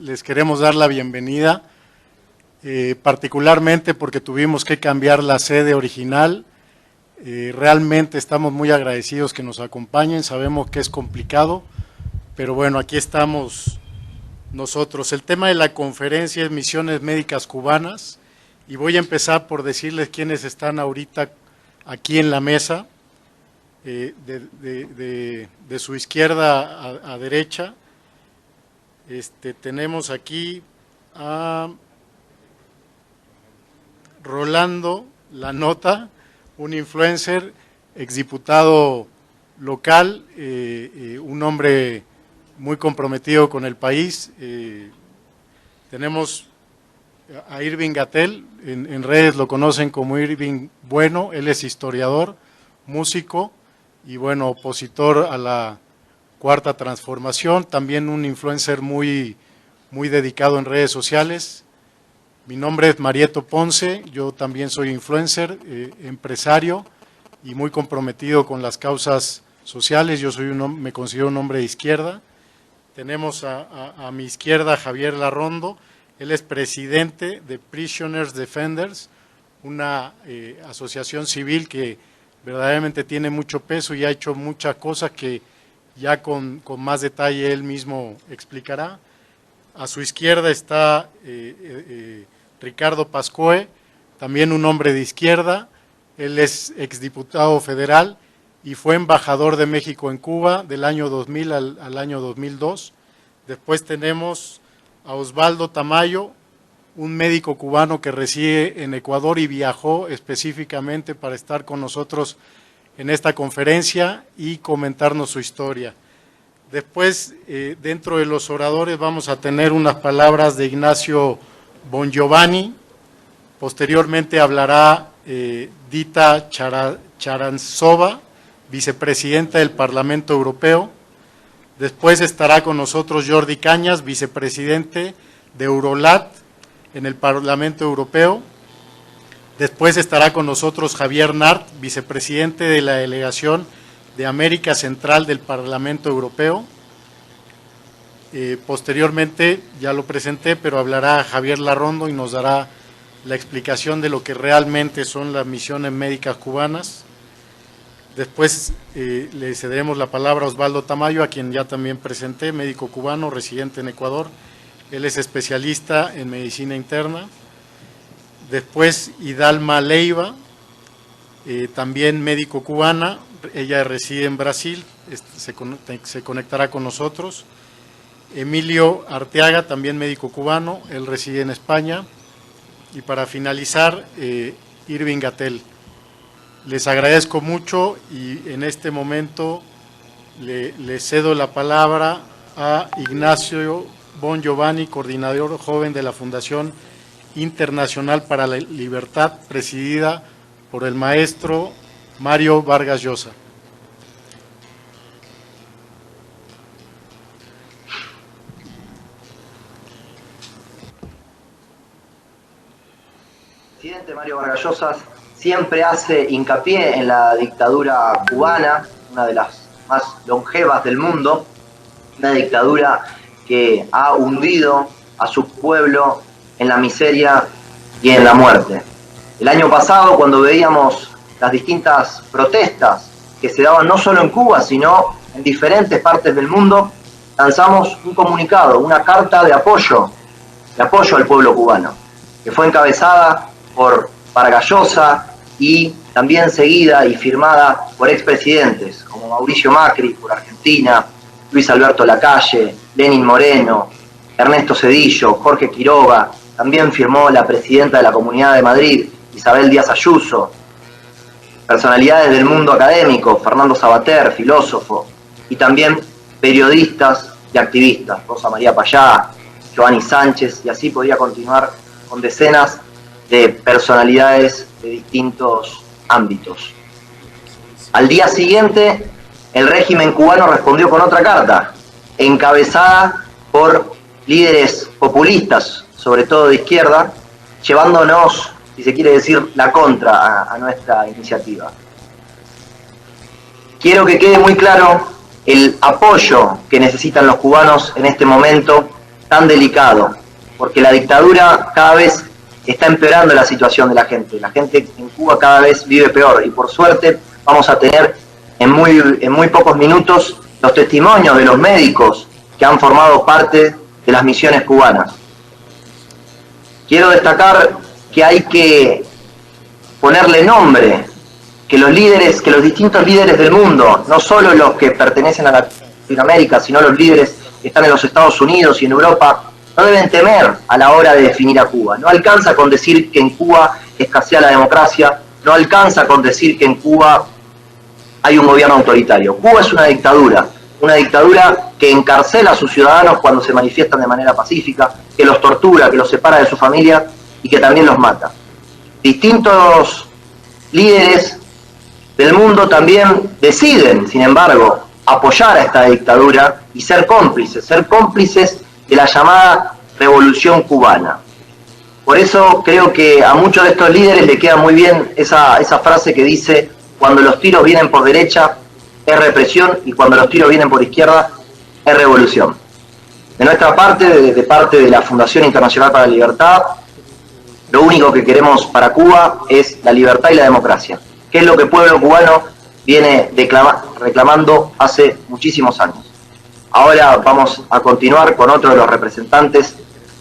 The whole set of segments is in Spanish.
Les queremos dar la bienvenida, particularmente porque tuvimos que cambiar la sede original. Realmente estamos muy agradecidos que nos acompañen, sabemos que es complicado, pero bueno, aquí estamos nosotros. El tema de la conferencia es Misiones Médicas Cubanas, y voy a empezar por decirles quiénes están ahorita aquí en la mesa, de su izquierda a derecha. Tenemos aquí a Rolando Lanota, un influencer, exdiputado local, un hombre muy comprometido con el país. Tenemos a Irving Gatell, en redes lo conocen como Irving Bueno, él es historiador, músico y bueno, opositor a la Cuarta Transformación, también un influencer muy dedicado en redes sociales. Mi nombre es Marieto Ponce, yo también soy influencer, empresario y muy comprometido con las causas sociales. Yo me considero un hombre de izquierda. Tenemos a mi izquierda a Javier Larrondo, él es presidente de Prisoners Defenders, una asociación civil que verdaderamente tiene mucho peso y ha hecho muchas cosas que ya con más detalle él mismo explicará. A su izquierda está Ricardo Pascoe, también un hombre de izquierda, él es exdiputado federal y fue embajador de México en Cuba del año 2000 al año 2002. Después tenemos a Osvaldo Tamayo, un médico cubano que reside en Ecuador y viajó específicamente para estar con nosotros en esta conferencia y comentarnos su historia. Después, dentro de los oradores, vamos a tener unas palabras de Ignacio Bongiovanni. Posteriormente hablará Dita Charanzova, vicepresidenta del Parlamento Europeo. Después estará con nosotros Jordi Cañas, vicepresidente de Eurolat en el Parlamento Europeo. Después estará con nosotros Javier Nart, vicepresidente de la Delegación de América Central del Parlamento Europeo. Posteriormente, ya lo presenté, pero hablará Javier Larrondo y nos dará la explicación de lo que realmente son las misiones médicas cubanas. Después le cederemos la palabra a Osvaldo Tamayo, a quien ya también presenté, médico cubano, residente en Ecuador. Él es especialista en medicina interna. Después Hidalma Leiva, también médico cubana, ella reside en Brasil, se conectará con nosotros. Emilio Arteaga, también médico cubano, él reside en España. Y para finalizar, Irving Gatell. Les agradezco mucho y en este momento le cedo la palabra a Ignacio Bongiovanni, coordinador joven de la Fundación Internacional para la Libertad, presidida por el maestro Mario Vargas Llosa. El presidente Mario Vargas Llosa siempre hace hincapié en la dictadura cubana, una de las más longevas del mundo, una dictadura que ha hundido a su pueblo en la miseria y en la muerte. El año pasado, cuando veíamos las distintas protestas que se daban no solo en Cuba, sino en diferentes partes del mundo, lanzamos un comunicado, una carta de apoyo al pueblo cubano, que fue encabezada por Vargas Llosa y también seguida y firmada por expresidentes como Mauricio Macri por Argentina, Luis Alberto Lacalle, Lenín Moreno, Ernesto Zedillo, Jorge Quiroga. También firmó la presidenta de la Comunidad de Madrid, Isabel Díaz Ayuso, personalidades del mundo académico, Fernando Sabater, filósofo, y también periodistas y activistas, Rosa María Payá, Giovanni Sánchez, y así podría continuar con decenas de personalidades de distintos ámbitos. Al día siguiente, el régimen cubano respondió con otra carta, encabezada por líderes populistas, sobre todo de izquierda, llevándonos, si se quiere decir, la contra a nuestra iniciativa. Quiero que quede muy claro el apoyo que necesitan los cubanos en este momento tan delicado, porque la dictadura cada vez está empeorando la situación de la gente. La gente en Cuba cada vez vive peor y por suerte vamos a tener en muy pocos minutos los testimonios de los médicos que han formado parte de las misiones cubanas. Quiero destacar que hay que ponerle nombre, que los distintos líderes del mundo, no solo los que pertenecen a Latinoamérica, sino los líderes que están en los Estados Unidos y en Europa, no deben temer a la hora de definir a Cuba. No alcanza con decir que en Cuba escasea la democracia, no alcanza con decir que en Cuba hay un gobierno autoritario. Cuba es una dictadura que encarcela a sus ciudadanos cuando se manifiestan de manera pacífica, que los tortura, que los separa de su familia y que también los mata. Distintos líderes del mundo también deciden, sin embargo, apoyar a esta dictadura y ser cómplices de la llamada Revolución Cubana. Por eso creo que a muchos de estos líderes le queda muy bien esa frase que dice: cuando los tiros vienen por derecha es represión y cuando los tiros vienen por izquierda es revolución. De nuestra parte, de parte de la Fundación Internacional para la Libertad, lo único que queremos para Cuba es la libertad y la democracia, que es lo que el pueblo cubano viene reclamando hace muchísimos años. Ahora vamos a continuar con otro de los representantes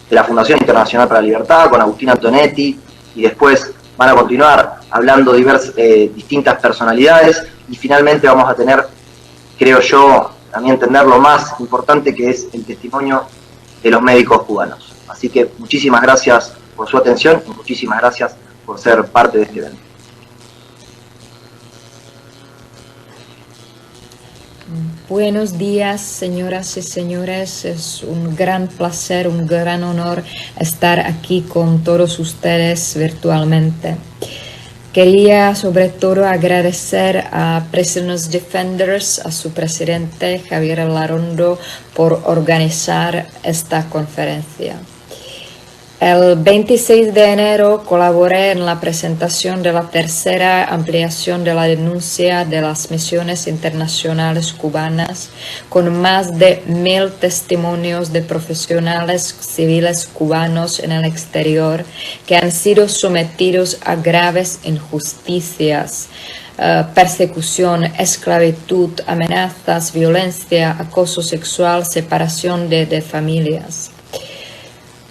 de la Fundación Internacional para la Libertad, con Agustín Antonetti, y después van a continuar hablando distintas personalidades, y finalmente vamos a tener, creo yo, también tener lo más importante, que es el testimonio de los médicos cubanos. Así que muchísimas gracias por su atención y muchísimas gracias por ser parte de este evento. Buenos días, señoras y señores. Es un gran placer, un gran honor estar aquí con todos ustedes virtualmente. Quería sobre todo agradecer a Prisoners Defenders, a su presidente Javier Larrondo, por organizar esta conferencia. El 26 de enero colaboré en la presentación de la tercera ampliación de la denuncia de las misiones internacionales cubanas, con más de 1000 testimonios de profesionales civiles cubanos en el exterior que han sido sometidos a graves injusticias, persecución, esclavitud, amenazas, violencia, acoso sexual, separación de familias.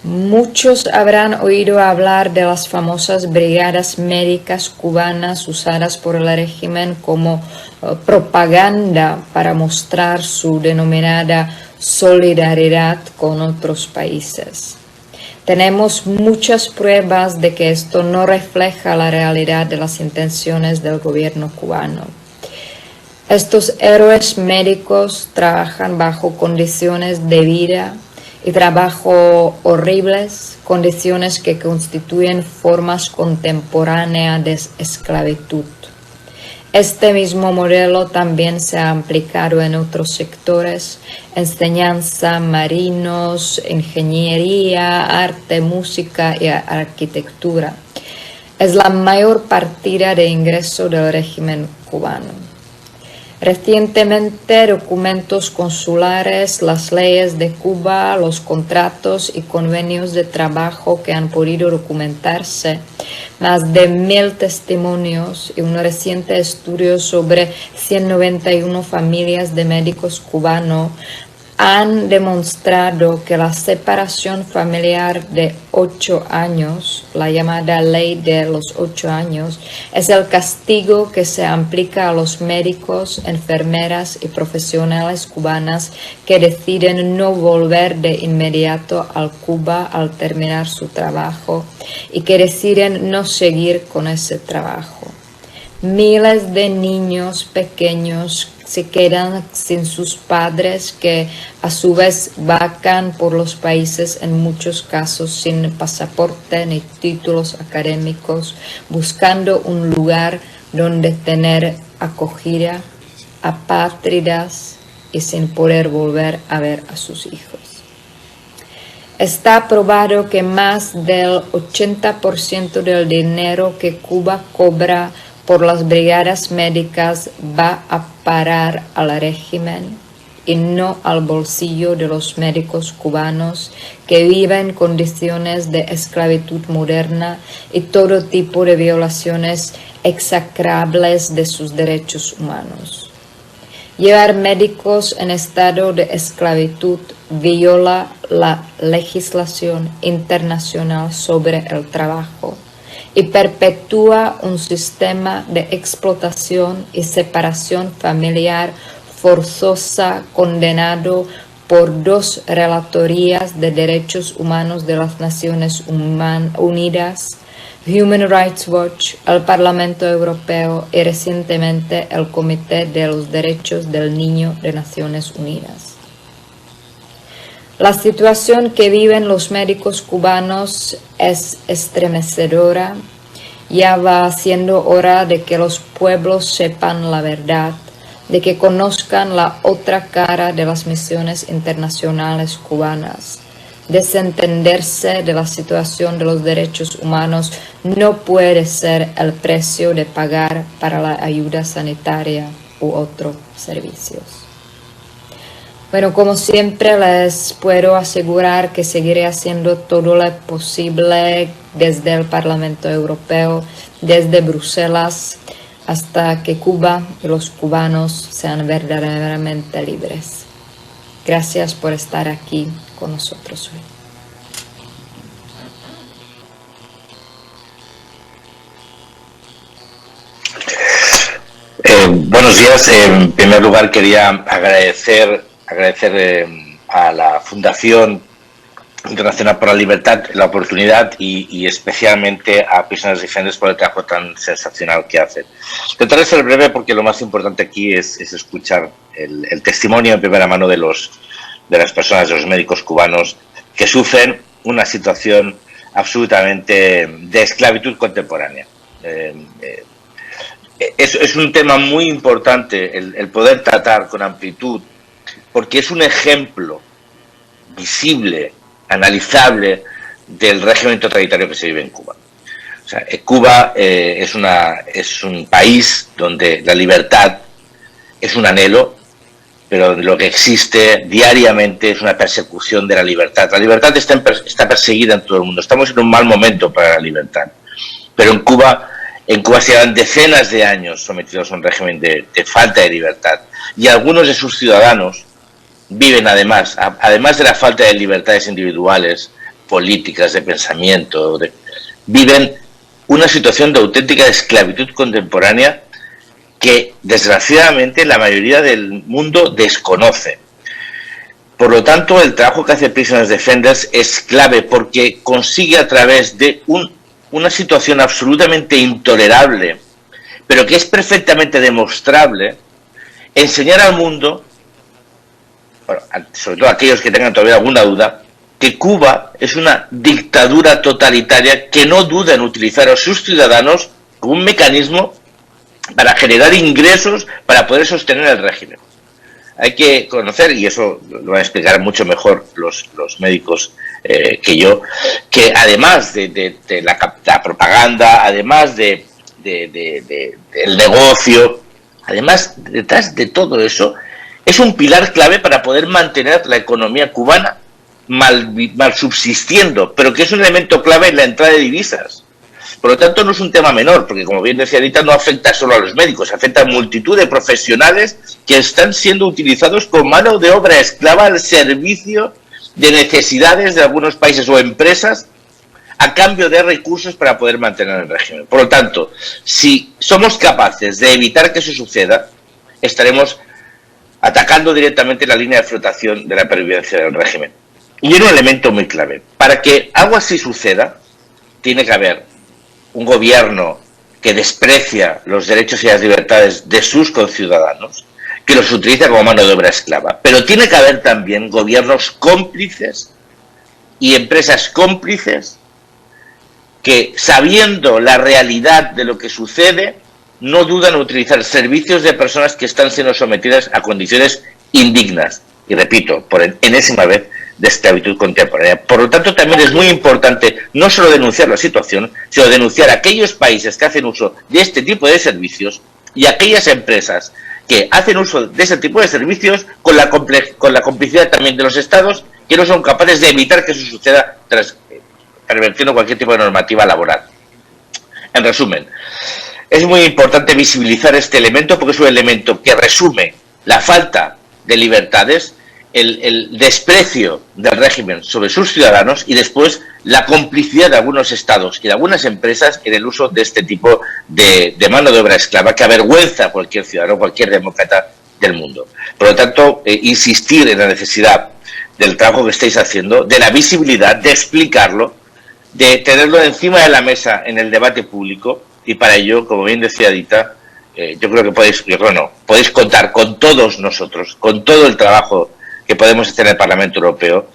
Muchos habrán oído hablar de las famosas brigadas médicas cubanas usadas por el régimen como propaganda para mostrar su denominada solidaridad con otros países. Tenemos muchas pruebas de que esto no refleja la realidad de las intenciones del gobierno cubano. Estos héroes médicos trabajan bajo condiciones de vida y trabajo horribles, condiciones que constituyen formas contemporáneas de esclavitud. Este mismo modelo también se ha aplicado en otros sectores: enseñanza, marinos, ingeniería, arte, música y arquitectura. Es la mayor partida de ingreso del régimen cubano. Recientemente, documentos consulares, las leyes de Cuba, los contratos y convenios de trabajo que han podido documentarse, más de 1000 testimonios y un reciente estudio sobre 191 familias de médicos cubanos han demostrado que la separación familiar de 8 años, la llamada ley de los 8 años, es el castigo que se aplica a los médicos, enfermeras y profesionales cubanas que deciden no volver de inmediato a Cuba al terminar su trabajo y que deciden no seguir con ese trabajo. Miles de niños pequeños se quedan sin sus padres, que a su vez vagan por los países, en muchos casos sin pasaporte ni títulos académicos, buscando un lugar donde tener acogida, apátridas y sin poder volver a ver a sus hijos. Está probado que más del 80% del dinero que Cuba cobra por las brigadas médicas va a parar al régimen y no al bolsillo de los médicos cubanos que viven condiciones de esclavitud moderna y todo tipo de violaciones execrables de sus derechos humanos. Llevar médicos en estado de esclavitud viola la legislación internacional sobre el trabajo y perpetúa un sistema de explotación y separación familiar forzosa condenado por 2 relatorías de derechos humanos de las Naciones Unidas, Human Rights Watch, el Parlamento Europeo y recientemente el Comité de los Derechos del Niño de Naciones Unidas. La situación que viven los médicos cubanos es estremecedora. Ya va siendo hora de que los pueblos sepan la verdad, de que conozcan la otra cara de las misiones internacionales cubanas. Desentenderse de la situación de los derechos humanos no puede ser el precio de pagar para la ayuda sanitaria u otros servicios. Bueno, como siempre les puedo asegurar que seguiré haciendo todo lo posible desde el Parlamento Europeo, desde Bruselas, hasta que Cuba y los cubanos sean verdaderamente libres. Gracias por estar aquí con nosotros hoy. Buenos días. En primer lugar quería agradecer a la Fundación Internacional por la Libertad la oportunidad y especialmente a Prisoners Defenders por el trabajo tan sensacional que hacen. Intentaré ser breve porque lo más importante aquí es escuchar el testimonio en primera mano de las personas, de los médicos cubanos que sufren una situación absolutamente de esclavitud contemporánea. Es un tema muy importante el poder tratar con amplitud, porque es un ejemplo visible, analizable del régimen totalitario que se vive en Cuba. O sea, Cuba es un país donde la libertad es un anhelo, pero lo que existe diariamente es una persecución de la libertad. La libertad está perseguida en todo el mundo. Estamos en un mal momento para la libertad. Pero en Cuba se llevan decenas de años sometidos a un régimen de falta de libertad. Y algunos de sus ciudadanos viven además de la falta de libertades individuales, políticas, de pensamiento, viven una situación de auténtica esclavitud contemporánea que desgraciadamente la mayoría del mundo desconoce. Por lo tanto, el trabajo que hace Prisoners Defenders es clave porque consigue a través de una situación absolutamente intolerable, pero que es perfectamente demostrable, enseñar al mundo, bueno, sobre todo a aquellos que tengan todavía alguna duda, que Cuba es una dictadura totalitaria que no duda en utilizar a sus ciudadanos como un mecanismo para generar ingresos para poder sostener el régimen. Hay que conocer, y eso lo van a explicar mucho mejor los médicos que yo, que además de la propaganda, además del negocio, además detrás de todo eso, es un pilar clave para poder mantener la economía cubana mal subsistiendo, pero que es un elemento clave en la entrada de divisas. Por lo tanto, no es un tema menor, porque como bien decía Anita, no afecta solo a los médicos, afecta a multitud de profesionales que están siendo utilizados como mano de obra esclava al servicio de necesidades de algunos países o empresas a cambio de recursos para poder mantener el régimen. Por lo tanto, si somos capaces de evitar que eso suceda, estaremos atacando directamente la línea de flotación de la pervivencia del régimen. Y hay un elemento muy clave. Para que algo así suceda, tiene que haber un gobierno que desprecia los derechos y las libertades de sus conciudadanos, que los utiliza como mano de obra esclava. Pero tiene que haber también gobiernos cómplices y empresas cómplices que, sabiendo la realidad de lo que sucede, no dudan en utilizar servicios de personas que están siendo sometidas a condiciones indignas. Y repito, por enésima vez, de esclavitud contemporánea. Por lo tanto, también es muy importante no solo denunciar la situación, sino denunciar a aquellos países que hacen uso de este tipo de servicios y aquellas empresas que hacen uso de ese tipo de servicios con la complicidad también de los estados, que no son capaces de evitar que eso suceda tras perversión o cualquier tipo de normativa laboral. En resumen, es muy importante visibilizar este elemento porque es un elemento que resume la falta de libertades, el desprecio del régimen sobre sus ciudadanos y después la complicidad de algunos estados y de algunas empresas en el uso de este tipo de mano de obra esclava que avergüenza a cualquier ciudadano, cualquier demócrata del mundo. Por lo tanto, insistir en la necesidad del trabajo que estáis haciendo, de la visibilidad, de explicarlo, de tenerlo encima de la mesa en el debate público, y para ello, como bien decía Dita, yo creo que podéis contar con todos nosotros, con todo el trabajo que podemos hacer en el Parlamento Europeo,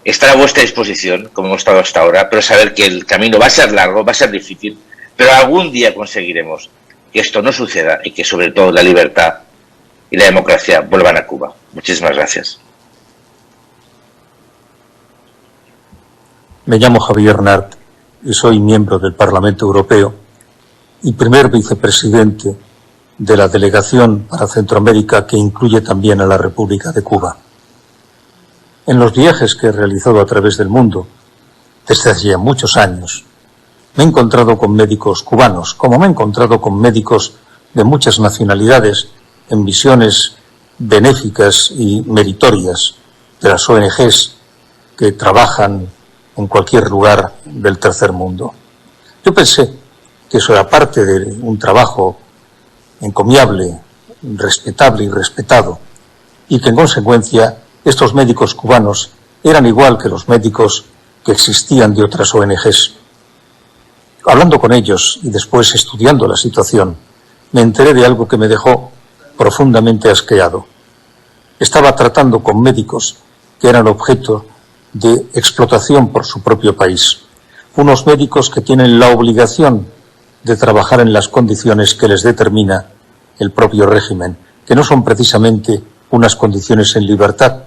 estar a vuestra disposición, como hemos estado hasta ahora, pero saber que el camino va a ser largo, va a ser difícil, pero algún día conseguiremos que esto no suceda y que sobre todo la libertad y la democracia vuelvan a Cuba. Muchísimas gracias. Me llamo Javier Nart y soy miembro del Parlamento Europeo y primer vicepresidente de la Delegación para Centroamérica, que incluye también a la República de Cuba. En los viajes que he realizado a través del mundo, desde hace ya muchos años, me he encontrado con médicos cubanos, como me he encontrado con médicos de muchas nacionalidades en misiones benéficas y meritorias de las ONGs que trabajan en cualquier lugar del tercer mundo. Yo pensé que eso era parte de un trabajo encomiable, respetable y respetado, y que en consecuencia estos médicos cubanos eran igual que los médicos que existían de otras ONGs. Hablando con ellos y después estudiando la situación, me enteré de algo que me dejó profundamente asqueado. Estaba tratando con médicos que eran objeto de explotación por su propio país. Unos médicos que tienen la obligación de trabajar en las condiciones que les determina el propio régimen, que no son precisamente unas condiciones en libertad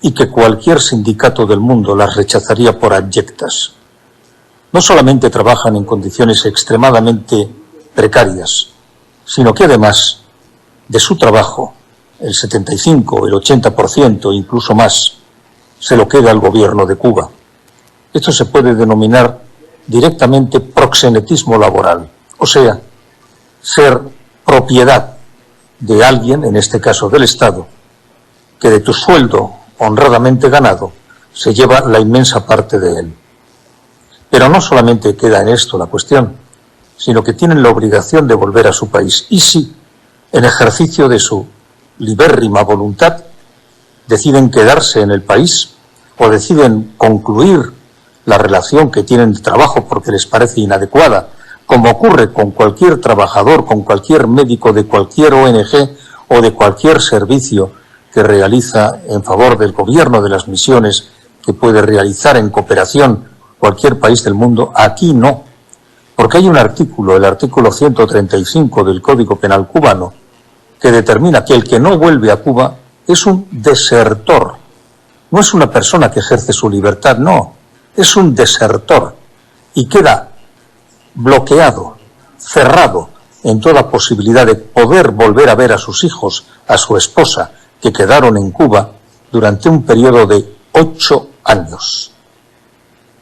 y que cualquier sindicato del mundo las rechazaría por abyectas. No solamente trabajan en condiciones extremadamente precarias, sino que además de su trabajo, el 75, el 80%, incluso más, se lo queda al gobierno de Cuba. Esto se puede denominar directamente proxenetismo laboral, o sea, ser propiedad de alguien, en este caso del Estado, que de tu sueldo honradamente ganado se lleva la inmensa parte de él. Pero no solamente queda en esto la cuestión, sino que tienen la obligación de volver a su país. Y si, en ejercicio de su libérrima voluntad, deciden quedarse en el país o deciden concluir la relación que tienen de trabajo porque les parece inadecuada, como ocurre con cualquier trabajador, con cualquier médico de cualquier ONG o de cualquier servicio que realiza en favor del gobierno, de las misiones que puede realizar en cooperación cualquier país del mundo, aquí no. Porque hay un artículo, el artículo 135 del Código Penal cubano, que determina que el que no vuelve a Cuba es un desertor. No es una persona que ejerce su libertad, no. Es un desertor y queda bloqueado, cerrado en toda posibilidad de poder volver a ver a sus hijos, a su esposa, que quedaron en Cuba durante un periodo de 8 años.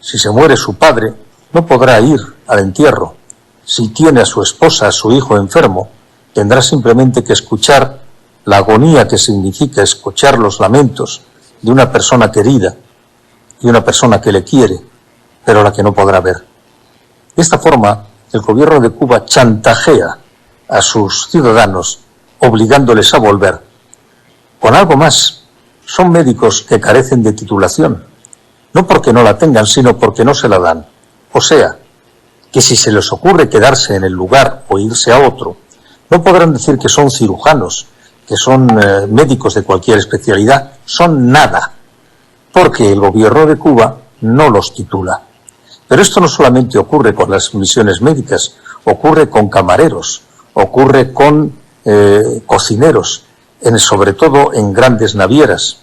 Si se muere su padre, no podrá ir al entierro. Si tiene a su esposa, a su hijo enfermo, tendrá simplemente que escuchar la agonía que significa escuchar los lamentos de una persona querida y una persona que le quiere, pero a la que no podrá ver. De esta forma, el gobierno de Cuba chantajea a sus ciudadanos, obligándoles a volver. Con algo más, son médicos que carecen de titulación, no porque no la tengan, sino porque no se la dan. O sea, que si se les ocurre quedarse en el lugar o irse a otro, no podrán decir que son cirujanos, que son médicos de cualquier especialidad, son nada, porque el gobierno de Cuba no los titula. Pero esto no solamente ocurre con las misiones médicas, ocurre con camareros, ocurre con cocineros, sobre todo en grandes navieras,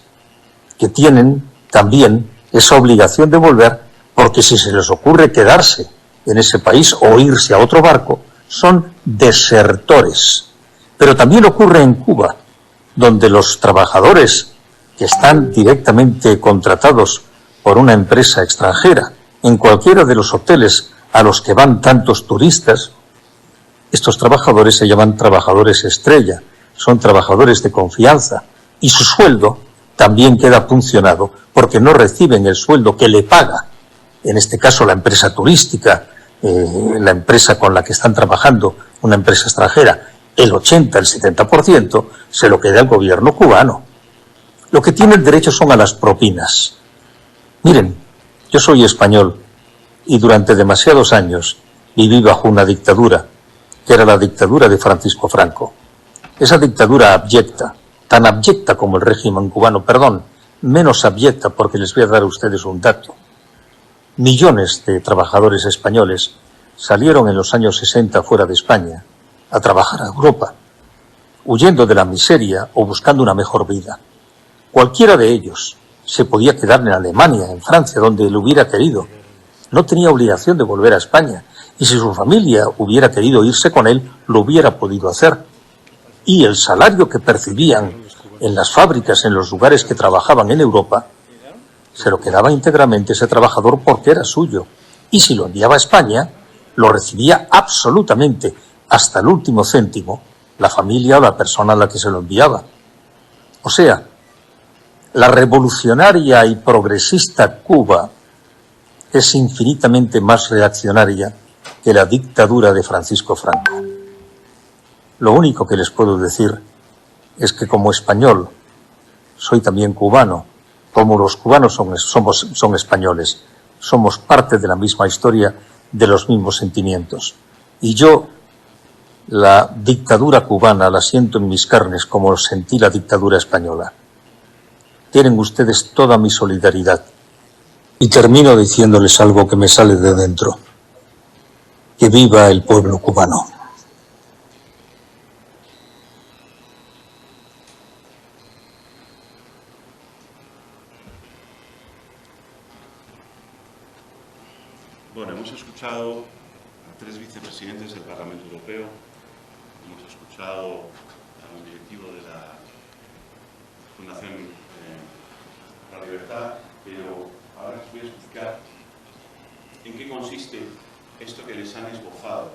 que tienen también esa obligación de volver, porque si se les ocurre quedarse en ese país o irse a otro barco, son desertores. Pero también ocurre en Cuba, donde los trabajadores que están directamente contratados por una empresa extranjera, en cualquiera de los hoteles a los que van tantos turistas, estos trabajadores se llaman trabajadores estrella, son trabajadores de confianza, y su sueldo también queda funcionado porque no reciben el sueldo que le paga, en este caso la empresa turística, la empresa con la que están trabajando, una empresa extranjera, el 80, el 70% se lo queda el gobierno cubano. Lo que tienen derecho son a las propinas. Miren, yo soy español y durante demasiados años viví bajo una dictadura, que era la dictadura de Francisco Franco. Esa dictadura abyecta, tan abyecta como el régimen cubano, perdón, menos abyecta porque les voy a dar a ustedes un dato. Millones de trabajadores españoles salieron en los años 60 fuera de España a trabajar a Europa, huyendo de la miseria o buscando una mejor vida. Cualquiera de ellos se podía quedar en Alemania, en Francia, donde él hubiera querido. No tenía obligación de volver a España, y si su familia hubiera querido irse con él, lo hubiera podido hacer. Y el salario que percibían en las fábricas, en los lugares que trabajaban en Europa, se lo quedaba íntegramente ese trabajador porque era suyo. Y si lo enviaba a España, lo recibía absolutamente, hasta el último céntimo, la familia o la persona a la que se lo enviaba. O sea, la revolucionaria y progresista Cuba es infinitamente más reaccionaria que la dictadura de Francisco Franco. Lo único que les puedo decir es que como español soy también cubano, como los cubanos son españoles, somos parte de la misma historia, de los mismos sentimientos. Y yo la dictadura cubana la siento en mis carnes como sentí la dictadura española. Tienen ustedes toda mi solidaridad. Y termino diciéndoles algo que me sale de dentro. Que viva el pueblo cubano. Bueno, hemos escuchado a 3 vicepresidentes del Parlamento Europeo, hemos escuchado a un directivo de la Fundación La Libertad, pero ahora les voy a explicar en qué consiste esto que les han esbozado.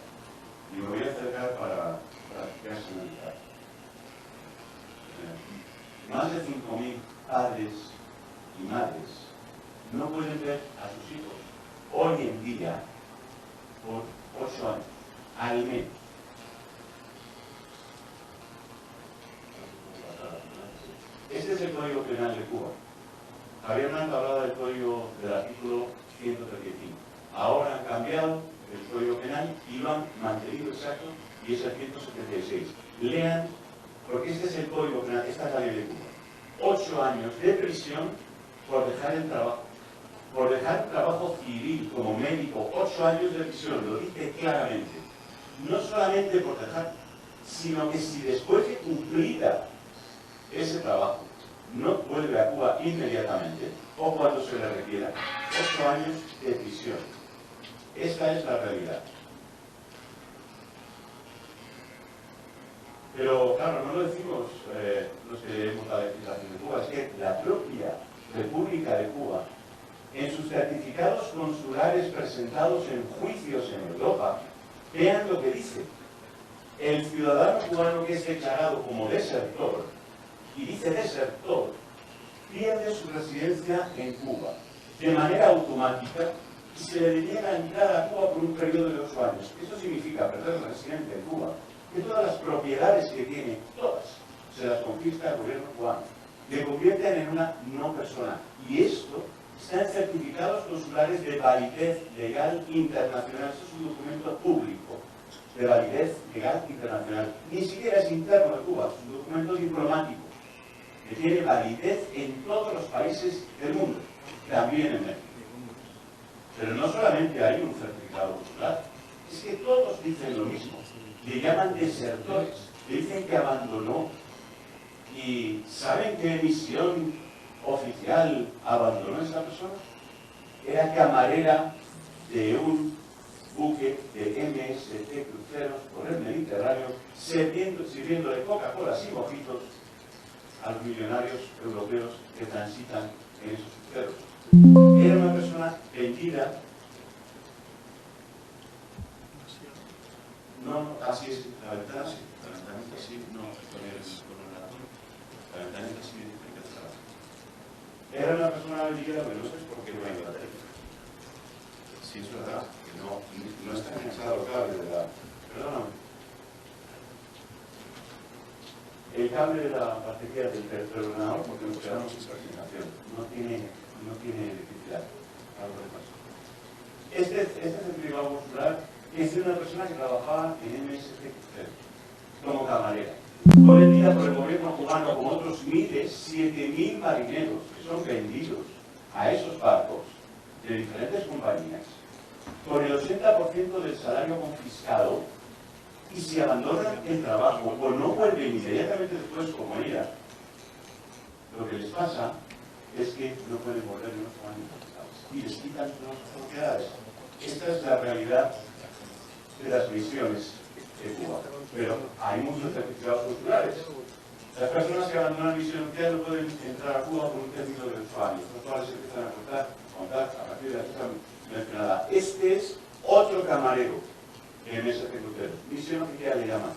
Y me voy a acercar para que se analizar. Más de 5.000 padres y madres no pueden ver a sus hijos hoy en día por 8 años, al menos. Este es el Código Penal de Cuba. Javier Blanco hablaba del código del artículo 135. Ahora han cambiado el Código Penal y lo han mantenido exacto, y es el 176. Lean, porque este es el Código Penal, esta es la ley de Cuba. 8 años de prisión por dejar el trabajo. Por dejar un trabajo civil como médico, 8 años de prisión, lo dice claramente. No solamente por dejar, sino que si después de cumplida ese trabajo no vuelve a Cuba inmediatamente, o cuando se le requiera, 8 años de prisión. Esta es la realidad. Pero claro, no lo decimos los que leemos la legislación de Cuba, es que la propia República de Cuba, en sus certificados consulares presentados en juicios en Europa, vean lo que dice. El ciudadano cubano que es declarado como desertor, y dice desertor, pierde su residencia en Cuba de manera automática y se le deniega entrada a Cuba por un periodo de 8 años. Eso significa perder la residencia en Cuba, que todas las propiedades que tiene, todas, se las confisca el gobierno cubano, le convierten en una no persona. Y esto está en certificados consulares de validez legal internacional. Eso es un documento público de validez legal internacional. Ni siquiera es interno de Cuba, es un documento diplomático que tiene validez en todos los países del mundo, también en México. Pero no solamente hay un certificado consular, es que todos dicen lo mismo. Le llaman desertores, le dicen que abandonó. ¿Y saben qué misión oficial abandonó esa persona? Era camarera de un buque de MSC Cruceros por el Mediterráneo, sirviendo de Coca-Cola y mojitos a los millonarios europeos que transitan en esos cruceros. Era una persona vendida. No, así es, la ventana sí, la ventanita sí, no, con el ratón, la ventanita sí, hay que cerrar. Era una persona vendida, pero no sé por qué no hay la tele. Sí, es verdad, que no está enganchado el cable de la... Perdóname. El cable de la batería del ordenador, porque nos quedamos sin presentación, no tiene electricidad. Algo de paso. Este centrifugador muscular es de una persona que trabajaba en MSC como camarera, vendida por el gobierno cubano como otros miles, 7.000 marineros que son vendidos a esos barcos de diferentes compañías, con el 80% del salario confiscado, y si abandonan el trabajo o no vuelven inmediatamente después como ella, lo que les pasa es que no pueden volver en unos años y les quitan sus propiedades. Esta es la realidad de las misiones de Cuba. Pero hay muchos certificados consulares. Las personas que abandonan misión nuclear no pueden entrar a Cuba por un término de 8 años, los cuales se empiezan a contar a partir de la fecha mencionada. Este es otro camarero en ese crucero. Misión oficial le llaman.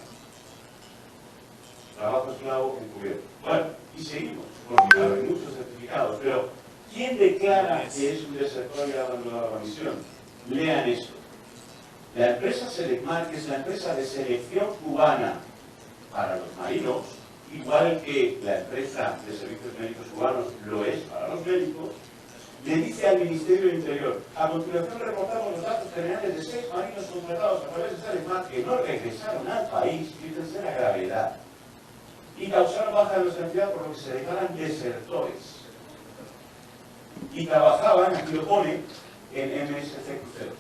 Trabajo esclavo encubierto. Bueno, y seguimos, porque claro, hay muchos certificados, pero ¿quién declara que es un desertor y ha abandonado la misión? Lean esto. La empresa Selecmar, que es la empresa de selección cubana para los marinos, igual que la empresa de servicios médicos cubanos lo es para los médicos, le dice al Ministerio del Interior: a continuación reportamos los datos generales de 6 marinos contratados a través de Selecmar que no regresaron al país, fíjense la gravedad, y causaron baja de nuestra entidad por lo que se declaran desertores. Y trabajaban, aquí lo pone, en MSC Cruceros.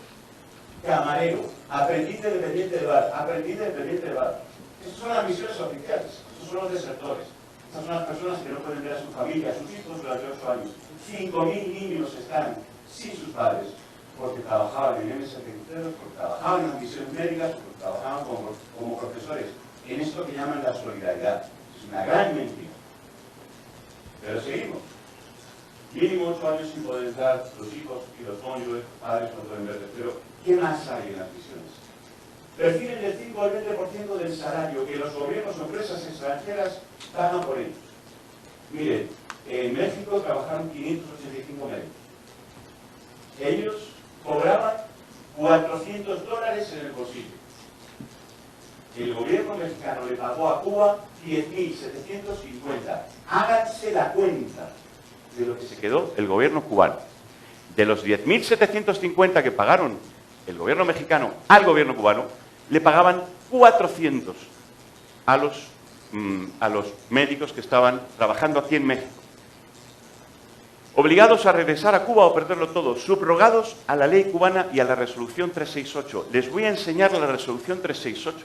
Camarero, aprendiz de dependiente de bar, aprendiz de dependiente de bar. Estas son las misiones oficiales, estos son los desertores. Estas son las personas que no pueden ver a su familia, a sus hijos durante 8 años. 5.000 niños están sin sus padres porque trabajaban en MSC Cruceros, porque trabajaban en misiones médicas, porque trabajaban como profesores en esto que llaman la solidaridad. Es una gran mentira. Pero seguimos. Mínimo 8 años sin poder entrar, los hijos y los cónyuges, padres no pueden verles. Pero, ¿qué más hay en las misiones? Perciben del 5 al 20% del salario que los gobiernos o empresas extranjeras pagan por ellos. Miren, en México trabajaron 585 médicos. Ellos cobraban $400 en el bolsillo. El gobierno mexicano le pagó a Cuba 10.750. Háganse la cuenta de lo que se quedó el gobierno cubano. De los 10.750 que pagaron el gobierno mexicano al gobierno cubano, le pagaban 400 a los médicos que estaban trabajando aquí en México. Obligados a regresar a Cuba o perderlo todo, subrogados a la ley cubana y a la resolución 368. Les voy a enseñar la resolución 368,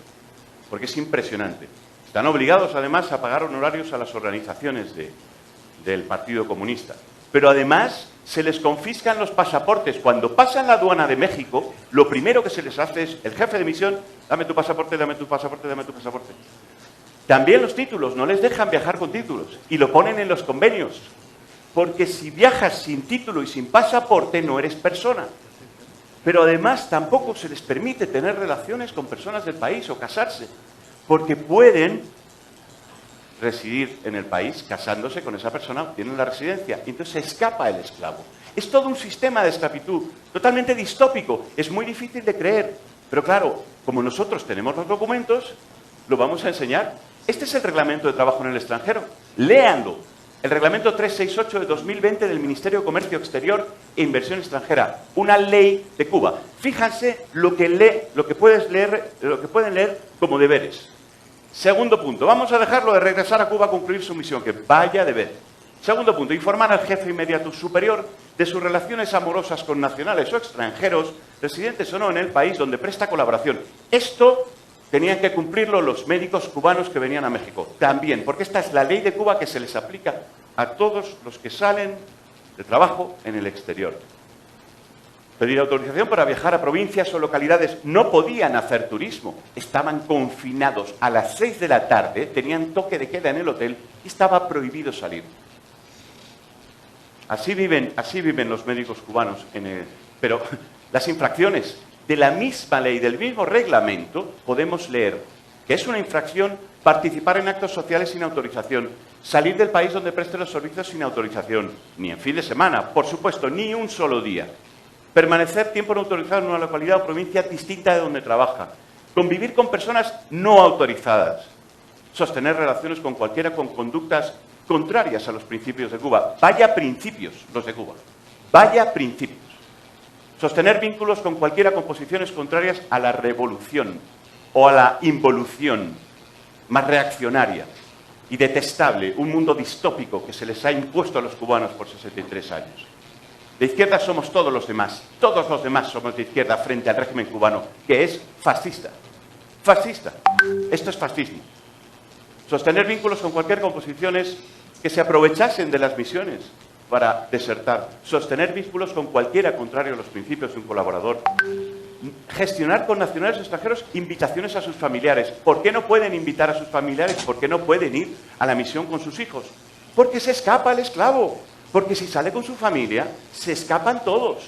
porque es impresionante. Están obligados además a pagar honorarios a las organizaciones del Partido Comunista. Pero además se les confiscan los pasaportes. Cuando pasan la aduana de México, lo primero que se les hace es: el jefe de misión, dame tu pasaporte, dame tu pasaporte, dame tu pasaporte. También los títulos, no les dejan viajar con títulos y lo ponen en los convenios. Porque si viajas sin título y sin pasaporte no eres persona. Pero además tampoco se les permite tener relaciones con personas del país o casarse, porque pueden residir en el país casándose con esa persona, obtienen la residencia, y entonces se escapa el esclavo. Es todo un sistema de esclavitud totalmente distópico, es muy difícil de creer, pero claro, como nosotros tenemos los documentos, lo vamos a enseñar. Este es el reglamento de trabajo en el extranjero, léanlo. El reglamento 368 de 2020 del Ministerio de Comercio Exterior e Inversión Extranjera, una ley de Cuba. Fíjense lo que pueden leer como deberes. Segundo punto, vamos a dejarlo de regresar a Cuba a concluir su misión, que vaya deber. Segundo punto, informar al jefe inmediato superior de sus relaciones amorosas con nacionales o extranjeros, residentes o no en el país donde presta colaboración. Esto tenían que cumplirlo los médicos cubanos que venían a México. También, porque esta es la ley de Cuba que se les aplica a todos los que salen de trabajo en el exterior. pedir autorización para viajar a provincias o localidades. No podían hacer turismo. Estaban confinados. A las 6 de la tarde tenían toque de queda en el hotel y estaba prohibido salir. Así viven los médicos cubanos. Pero las infracciones de la misma ley, del mismo reglamento, podemos leer que es una infracción participar en actos sociales sin autorización, salir del país donde preste los servicios sin autorización, ni en fin de semana, por supuesto, ni un solo día. Permanecer tiempo no autorizado en una localidad o provincia distinta de donde trabaja. Convivir con personas no autorizadas. Sostener relaciones con cualquiera con conductas contrarias a los principios de Cuba. Vaya principios los de Cuba. Vaya principios. Sostener vínculos con cualquiera con posiciones contrarias a la revolución o a la involución más reaccionaria y detestable, un mundo distópico que se les ha impuesto a los cubanos por 63 años. De izquierda somos todos los demás somos de izquierda frente al régimen cubano, que es fascista. Fascista. Esto es fascismo. Sostener vínculos con cualquier composiciones que se aprovechasen de las misiones para desertar. Sostener vínculos con cualquiera contrario a los principios de un colaborador. Gestionar con nacionales extranjeros invitaciones a sus familiares. ¿Por qué no pueden invitar a sus familiares? ¿Por qué no pueden ir a la misión con sus hijos? Porque se escapa el esclavo. Porque si sale con su familia, se escapan todos.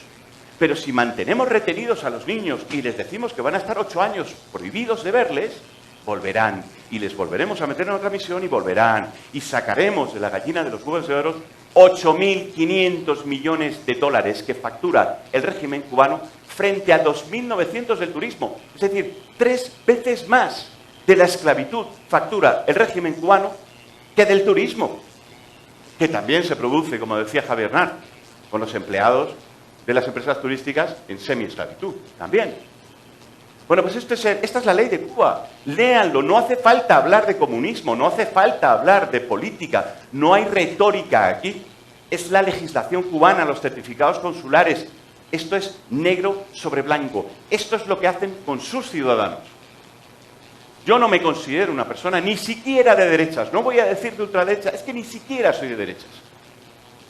Pero si mantenemos retenidos a los niños y les decimos que van a estar 8 años prohibidos de verles, volverán. Y les volveremos a meter en otra misión y volverán. Y sacaremos de la gallina de los huevos de oro 8.500 millones de dólares que factura el régimen cubano frente a 2.900 del turismo. Es decir, 3 veces más de la esclavitud factura el régimen cubano que del turismo, que también se produce, como decía Javier Nart, con los empleados de las empresas turísticas en semi-esclavitud también. Bueno, pues esta es la ley de Cuba. Léanlo, no hace falta hablar de comunismo, no hace falta hablar de política, no hay retórica aquí. Es la legislación cubana, los certificados consulares. Esto es negro sobre blanco. Esto es lo que hacen con sus ciudadanos. Yo no me considero una persona ni siquiera de derechas. No voy a decir de ultraderecha, es que ni siquiera soy de derechas.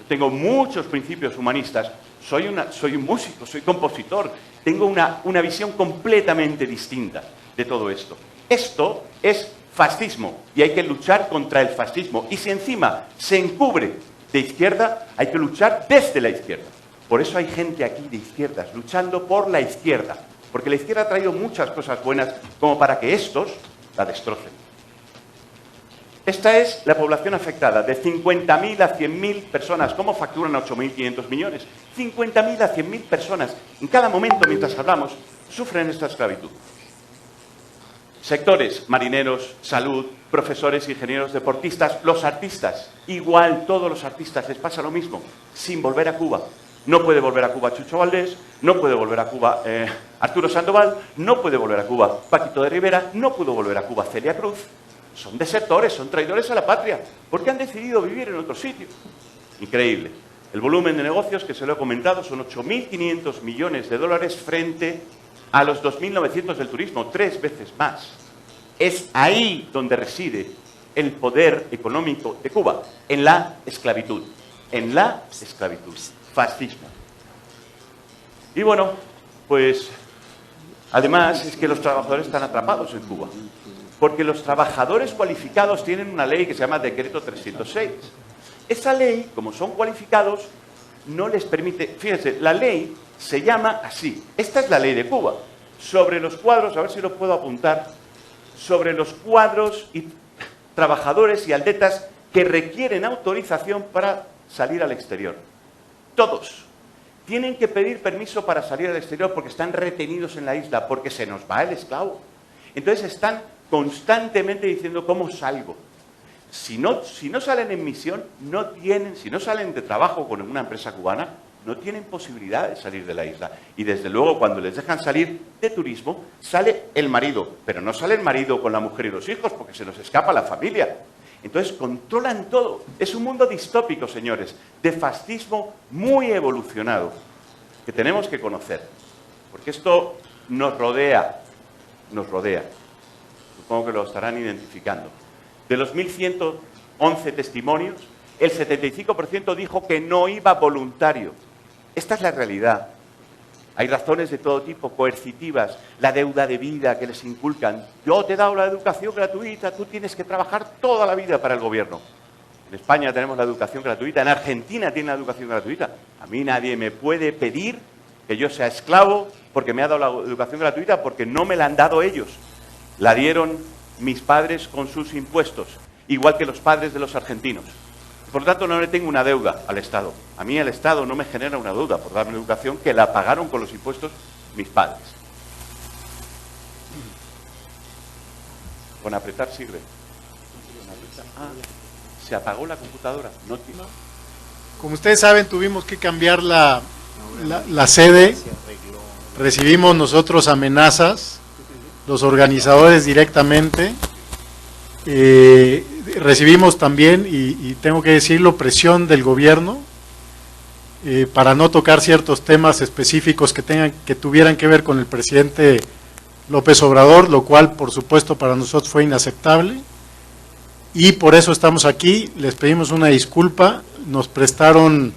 Tengo muchos principios humanistas. Soy un músico, soy compositor. Tengo una visión completamente distinta de todo esto. Esto es fascismo y hay que luchar contra el fascismo. Y si encima se encubre de izquierda, hay que luchar desde la izquierda. Por eso hay gente aquí de izquierdas luchando por la izquierda. Porque la izquierda ha traído muchas cosas buenas como para que estos la destrocen. Esta es la población afectada, de 50.000 a 100.000 personas. ¿Cómo facturan 8.500 millones? 50.000 a 100.000 personas, en cada momento, mientras hablamos, sufren esta esclavitud. Sectores: marineros, salud, profesores, ingenieros, deportistas, los artistas. Igual, todos los artistas les pasa lo mismo, sin volver a Cuba. No puede volver a Cuba Chucho Valdés, no puede volver a Cuba Arturo Sandoval, no puede volver a Cuba Paquito de Rivera, no pudo volver a Cuba Celia Cruz. Son desertores, son traidores a la patria, porque han decidido vivir en otro sitio. Increíble. El volumen de negocios, que se lo he comentado, son 8.500 millones de dólares frente a los 2.900 del turismo, 3 veces más. Es ahí donde reside el poder económico de Cuba, en la esclavitud. En la esclavitud. Fascismo. Y bueno, pues además es que los trabajadores están atrapados en Cuba. Porque los trabajadores cualificados tienen una ley que se llama Decreto 306. Esa ley, como son cualificados, no les permite... Fíjense, la ley se llama así. Esta es la ley de Cuba. Sobre los cuadros, a ver si lo puedo apuntar, sobre los cuadros y trabajadores y atletas que requieren autorización para salir al exterior. Todos tienen que pedir permiso para salir al exterior porque están retenidos en la isla, porque se nos va el esclavo. Entonces están constantemente diciendo cómo salgo. Si no salen en misión, si no salen de trabajo con una empresa cubana, no tienen posibilidad de salir de la isla. Y desde luego cuando les dejan salir de turismo, sale el marido, pero no sale el marido con la mujer y los hijos porque se nos escapa la familia. Entonces controlan todo. Es un mundo distópico, señores, de fascismo muy evolucionado, que tenemos que conocer. Porque esto nos rodea. Supongo que lo estarán identificando. De los 1.111 testimonios, el 75% dijo que no iba voluntario. Esta es la realidad. Hay razones de todo tipo, coercitivas, la deuda de vida que les inculcan. Yo te he dado la educación gratuita, tú tienes que trabajar toda la vida para el gobierno. En España tenemos la educación gratuita, en Argentina tienen la educación gratuita. A mí nadie me puede pedir que yo sea esclavo porque me ha dado la educación gratuita, porque no me la han dado ellos. La dieron mis padres con sus impuestos, igual que los padres de los argentinos. Por lo tanto, no le tengo una deuda al Estado. A mí el Estado no me genera una deuda por darme educación que la pagaron con los impuestos mis padres. Con apretar sirve. Se apagó la computadora. No tiene. Como ustedes saben, tuvimos que cambiar la sede. Recibimos nosotros amenazas, los organizadores directamente. Recibimos también, y tengo que decirlo, presión del gobierno para no tocar ciertos temas específicos que tuvieran que ver con el presidente López Obrador, lo cual por supuesto para nosotros fue inaceptable, y por eso estamos aquí. Les pedimos una disculpa. Nos prestaron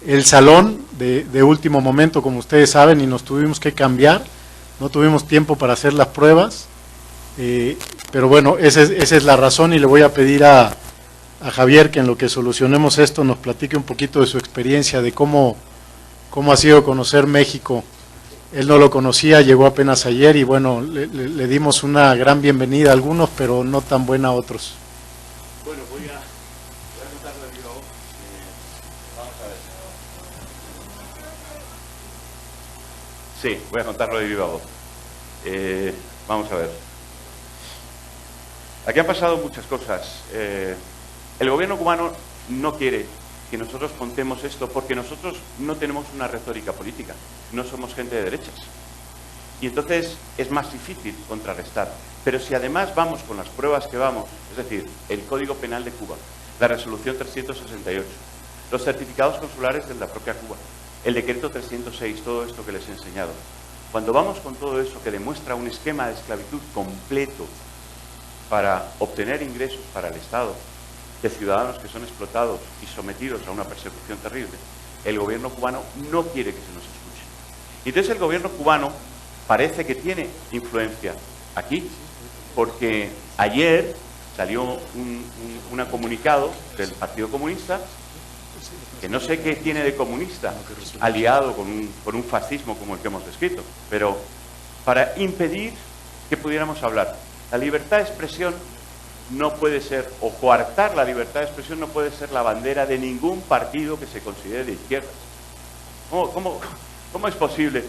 el salón de último momento, como ustedes saben, y nos tuvimos que cambiar. No tuvimos tiempo para hacer las pruebas. Pero bueno, esa es la razón, y le voy a pedir a Javier que en lo que solucionemos esto nos platique un poquito de su experiencia, de cómo ha sido conocer México. Él no lo conocía, llegó apenas ayer, y bueno, le dimos una gran bienvenida a algunos, pero no tan buena a otros. Bueno, voy a contarlo de viva voz. Vamos a ver. Sí, voy a contarlo de viva voz. Vamos a ver. Aquí han pasado muchas cosas. El gobierno cubano no quiere que nosotros contemos esto porque nosotros no tenemos una retórica política, no somos gente de derechas. Y entonces es más difícil contrarrestar. Pero si además vamos con las pruebas que vamos, es decir, el Código Penal de Cuba, la Resolución 368, los certificados consulares de la propia Cuba, el Decreto 306, todo esto que les he enseñado, cuando vamos con todo eso que demuestra un esquema de esclavitud completo para obtener ingresos para el Estado de ciudadanos que son explotados y sometidos a una persecución terrible, el gobierno cubano no quiere que se nos escuche. Y entonces el gobierno cubano parece que tiene influencia aquí, porque ayer salió un comunicado del Partido Comunista, que no sé qué tiene de comunista, aliado con un fascismo como el que hemos descrito, pero para impedir que pudiéramos hablar. La libertad de expresión no puede ser, o coartar la libertad de expresión no puede ser la bandera de ningún partido que se considere de izquierdas. ¿Cómo es posible?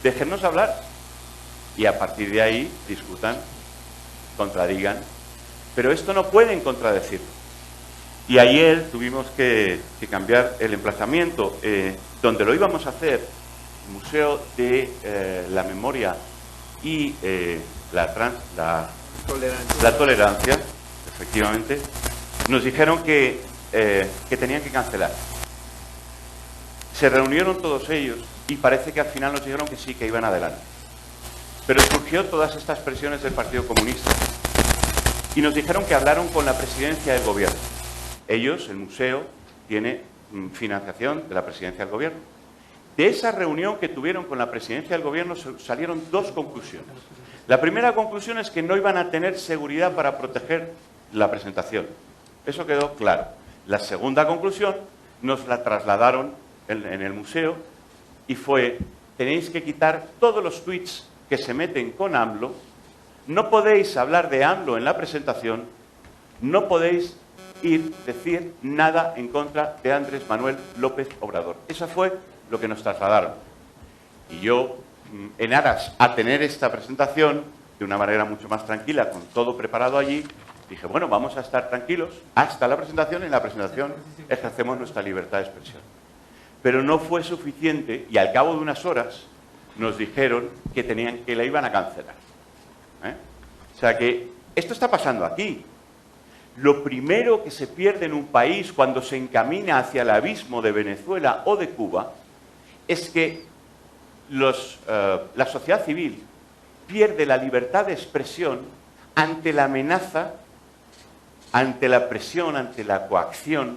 Déjennos hablar y a partir de ahí discutan, contradigan, pero esto no pueden contradecirlo. Y ayer tuvimos que cambiar el emplazamiento, donde lo íbamos a hacer, el Museo de la Memoria y la tolerancia, efectivamente, nos dijeron que tenían que cancelar. Se reunieron todos ellos y parece que al final nos dijeron que sí, que iban adelante. Pero surgió todas estas presiones del Partido Comunista y nos dijeron que hablaron con la presidencia del gobierno. Ellos, el museo, tiene financiación de la presidencia del gobierno. De esa reunión que tuvieron con la presidencia del gobierno salieron dos conclusiones. La primera conclusión es que no iban a tener seguridad para proteger la presentación. Eso quedó claro. La segunda conclusión nos la trasladaron en el museo y fue: tenéis que quitar todos los tweets que se meten con AMLO, no podéis hablar de AMLO en la presentación, no podéis decir nada en contra de Andrés Manuel López Obrador. Eso fue lo que nos trasladaron. Y yo, en aras a tener esta presentación de una manera mucho más tranquila, con todo preparado allí, dije, bueno, vamos a estar tranquilos hasta la presentación. En la presentación ejercemos nuestra libertad de expresión. Pero no fue suficiente y al cabo de unas horas nos dijeron que la iban a cancelar. O sea que esto está pasando aquí. Lo primero que se pierde en un país cuando se encamina hacia el abismo de Venezuela o de Cuba es que la sociedad civil pierde la libertad de expresión ante la amenaza, ante la presión, ante la coacción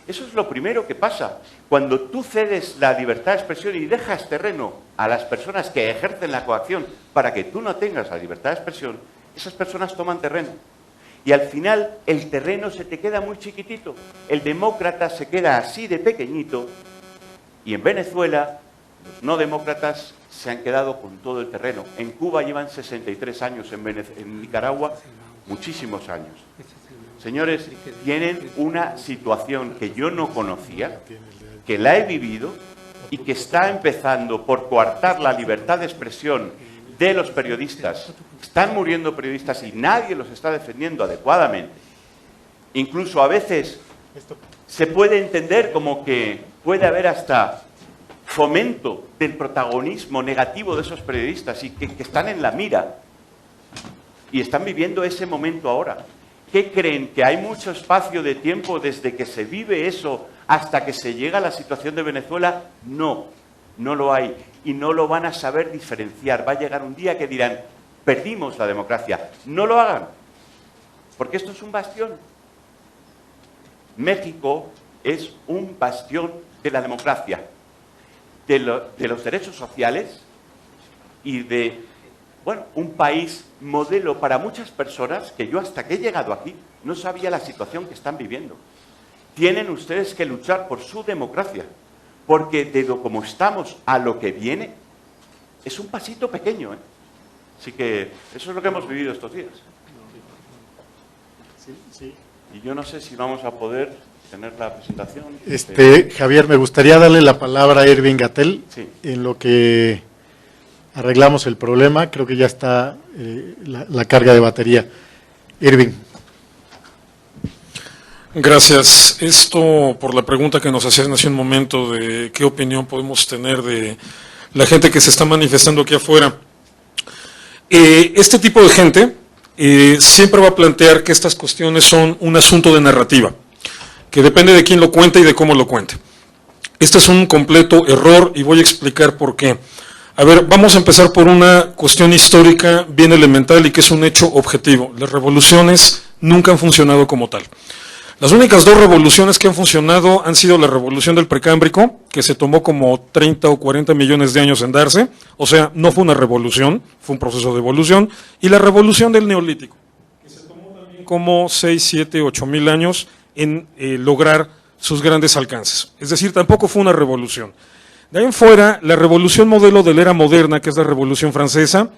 Eso es lo primero que pasa. Cuando tú cedes la libertad de expresión y dejas terreno a las personas que ejercen la coacción para que tú no tengas la libertad de expresión, esas personas toman terreno. Y al final el terreno se te queda muy chiquitito. El demócrata se queda así de pequeñito y en Venezuela los no demócratas se han quedado con todo el terreno. En Cuba llevan 63 años, en Nicaragua muchísimos años. Señores, tienen una situación que yo no conocía, que la he vivido y que está empezando por coartar la libertad de expresión de los periodistas. Están muriendo periodistas y nadie los está defendiendo adecuadamente. Incluso a veces se puede entender como que puede haber hasta fomento del protagonismo negativo de esos periodistas y que están en la mira y están viviendo ese momento ahora. ¿Qué creen? ¿Que hay mucho espacio de tiempo desde que se vive eso hasta que se llega a la situación de Venezuela? No, no lo hay. Y no lo van a saber diferenciar. Va a llegar un día que dirán, perdimos la democracia. No lo hagan, porque esto es un bastión. México es un bastión de la democracia, de los derechos sociales y de, bueno, un país modelo para muchas personas que yo hasta que he llegado aquí no sabía la situación que están viviendo. Tienen ustedes que luchar por su democracia, porque de lo como estamos a lo que viene es un pasito pequeño, ¿eh? Así que eso es lo que hemos vivido estos días. Sí. Y yo no sé si vamos a poder tener la presentación. Javier, me gustaría darle la palabra a Irving Gatell, Sí. en lo que arreglamos el problema. Creo que ya está la carga de batería. Irving. Gracias. Esto por la pregunta que nos hacían hace un momento de qué opinión podemos tener de la gente que se está manifestando aquí afuera. Este tipo de gente siempre va a plantear que estas cuestiones son un asunto de narrativa, que depende de quién lo cuenta y de cómo lo cuente. Este es un completo error y voy a explicar por qué. A ver, vamos a empezar por una cuestión histórica bien elemental y que es un hecho objetivo. Las revoluciones nunca han funcionado como tal. Las únicas dos revoluciones que han funcionado han sido la revolución del Precámbrico, que se tomó como 30 o 40 millones de años en darse, o sea, no fue una revolución, fue un proceso de evolución, y la revolución del Neolítico, que se tomó también como 6, 7, 8 mil años en lograr sus grandes alcances. Es decir, tampoco fue una revolución. De ahí en fuera, la revolución modelo de la era moderna, que es la Revolución Francesa,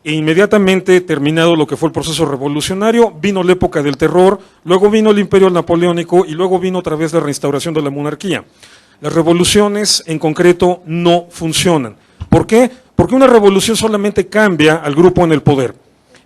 e inmediatamente terminado lo que fue el proceso revolucionario, vino la época del terror, luego vino el imperio napoleónico y luego vino otra vez la reinstauración de la monarquía. Las revoluciones en concreto no funcionan. ¿Por qué? Porque una revolución solamente cambia al grupo en el poder.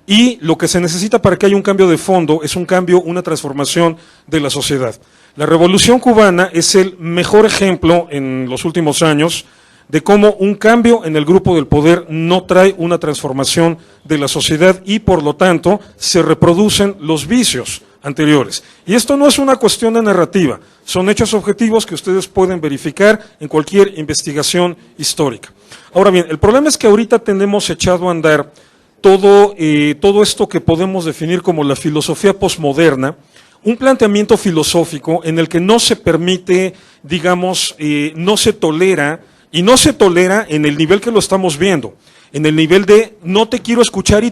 Y lo que se necesita para que haya un cambio de fondo es un cambio, una transformación de la sociedad. La Revolución Cubana es el mejor ejemplo en los últimos años de cómo un cambio en el grupo del poder no trae una transformación de la sociedad y por lo tanto se reproducen los vicios anteriores. Y esto no es una cuestión de narrativa, son hechos objetivos que ustedes pueden verificar en cualquier investigación histórica. Ahora bien, el problema es que ahorita tenemos echado a andar todo esto que podemos definir como la filosofía posmoderna, un planteamiento filosófico en el que no se permite, digamos, no se tolera, y no se tolera en el nivel que lo estamos viendo, en el nivel de no te quiero escuchar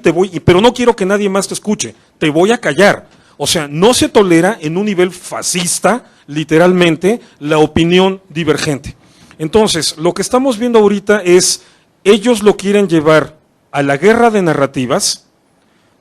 pero no quiero que nadie más te escuche, te voy a callar. O sea, no se tolera en un nivel fascista, literalmente, la opinión divergente. Entonces, lo que estamos viendo ahorita es, ellos lo quieren llevar a la guerra de narrativas,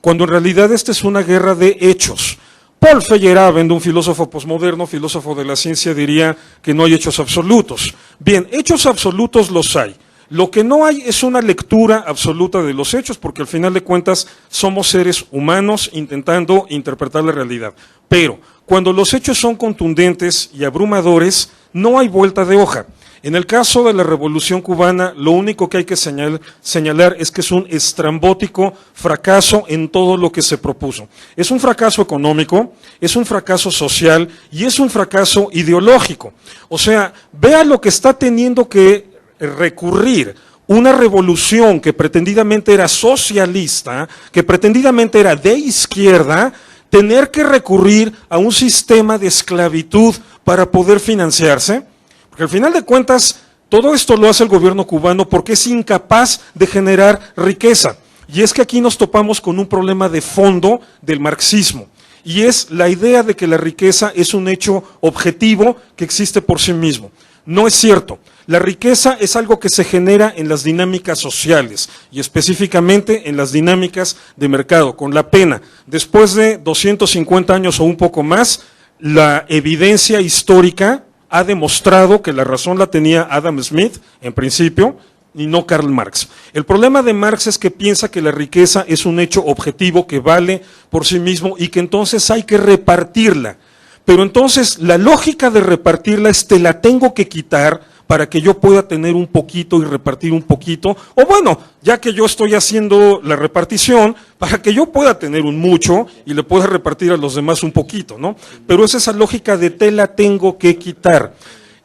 cuando en realidad esta es una guerra de hechos. Paul Feyerabend, un filósofo posmoderno, filósofo de la ciencia, diría que no hay hechos absolutos. Bien, hechos absolutos los hay. Lo que no hay es una lectura absoluta de los hechos, porque al final de cuentas somos seres humanos intentando interpretar la realidad. Pero cuando los hechos son contundentes y abrumadores, no hay vuelta de hoja. En el caso de la Revolución Cubana, lo único que hay que señalar es que es un estrambótico fracaso en todo lo que se propuso. Es un fracaso económico, es un fracaso social y es un fracaso ideológico. O sea, vea lo que está teniendo que recurrir una revolución que pretendidamente era socialista, que pretendidamente era de izquierda, tener que recurrir a un sistema de esclavitud para poder financiarse, porque al final de cuentas todo esto lo hace el gobierno cubano porque es incapaz de generar riqueza. Y es que aquí nos topamos con un problema de fondo del marxismo, y es la idea de que la riqueza es un hecho objetivo que existe por sí mismo. No es cierto. La riqueza es algo que se genera en las dinámicas sociales y específicamente en las dinámicas de mercado. Con la pena, después de 250 años o un poco más, la evidencia histórica ha demostrado que la razón la tenía Adam Smith, en principio, y no Karl Marx. El problema de Marx es que piensa que la riqueza es un hecho objetivo que vale por sí mismo y que entonces hay que repartirla. Pero entonces la lógica de repartirla es te la tengo que quitar para que yo pueda tener un poquito y repartir un poquito, o bueno, ya que yo estoy haciendo la repartición, para que yo pueda tener un mucho y le pueda repartir a los demás un poquito, ¿no? Pero es esa lógica de te la tengo que quitar.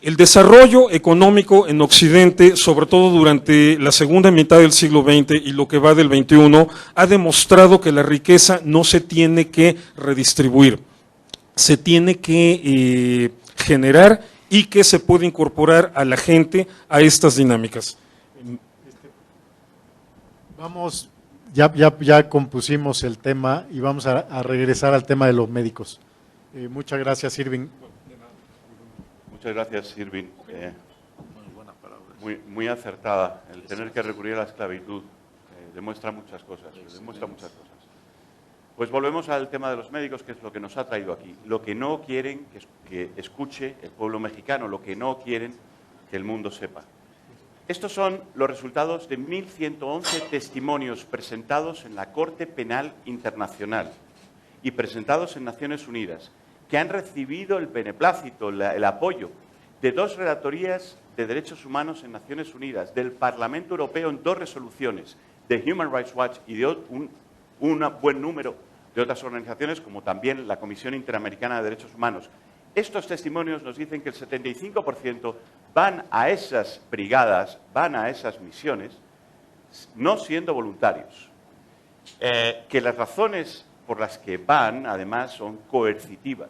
El desarrollo económico en Occidente, sobre todo durante la segunda mitad del siglo XX y lo que va del XXI, ha demostrado que la riqueza no se tiene que redistribuir, se tiene que generar y que se puede incorporar a la gente a estas dinámicas. Vamos, ya compusimos el tema y vamos a regresar al tema de los médicos. Muchas gracias, Irving. Muchas gracias, Irving. Muy acertada. El tener que recurrir a la esclavitud demuestra muchas cosas. Pues volvemos al tema de los médicos, que es lo que nos ha traído aquí. Lo que no quieren que escuche el pueblo mexicano, lo que no quieren que el mundo sepa. Estos son los resultados de 1.111 testimonios presentados en la Corte Penal Internacional y presentados en Naciones Unidas, que han recibido el beneplácito, el apoyo de 2 relatorías de derechos humanos en Naciones Unidas, del Parlamento Europeo en 2 resoluciones, de Human Rights Watch y de un buen número de otras organizaciones, como también la Comisión Interamericana de Derechos Humanos. Estos testimonios nos dicen que el 75% van a esas brigadas, van a esas misiones, no siendo voluntarios. Que las razones por las que van, además, son coercitivas.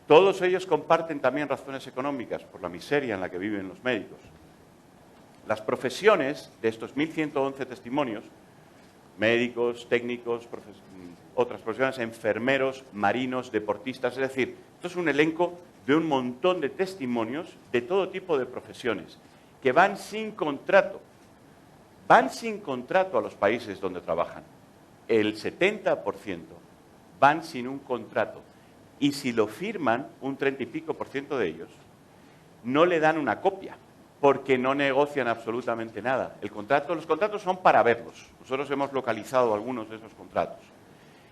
Todos ellos comparten también razones económicas, por la miseria en la que viven los médicos. Las profesiones de estos 1.111 testimonios, médicos, técnicos, otras profesiones, enfermeros, marinos, deportistas, es decir, esto es un elenco de un montón de testimonios de todo tipo de profesiones que van sin contrato a los países donde trabajan. El 70% van sin un contrato y si lo firman, un 30 y pico % de ellos, no le dan una copia, porque no negocian absolutamente nada. Los contratos son para verlos. Nosotros hemos localizado algunos de esos contratos.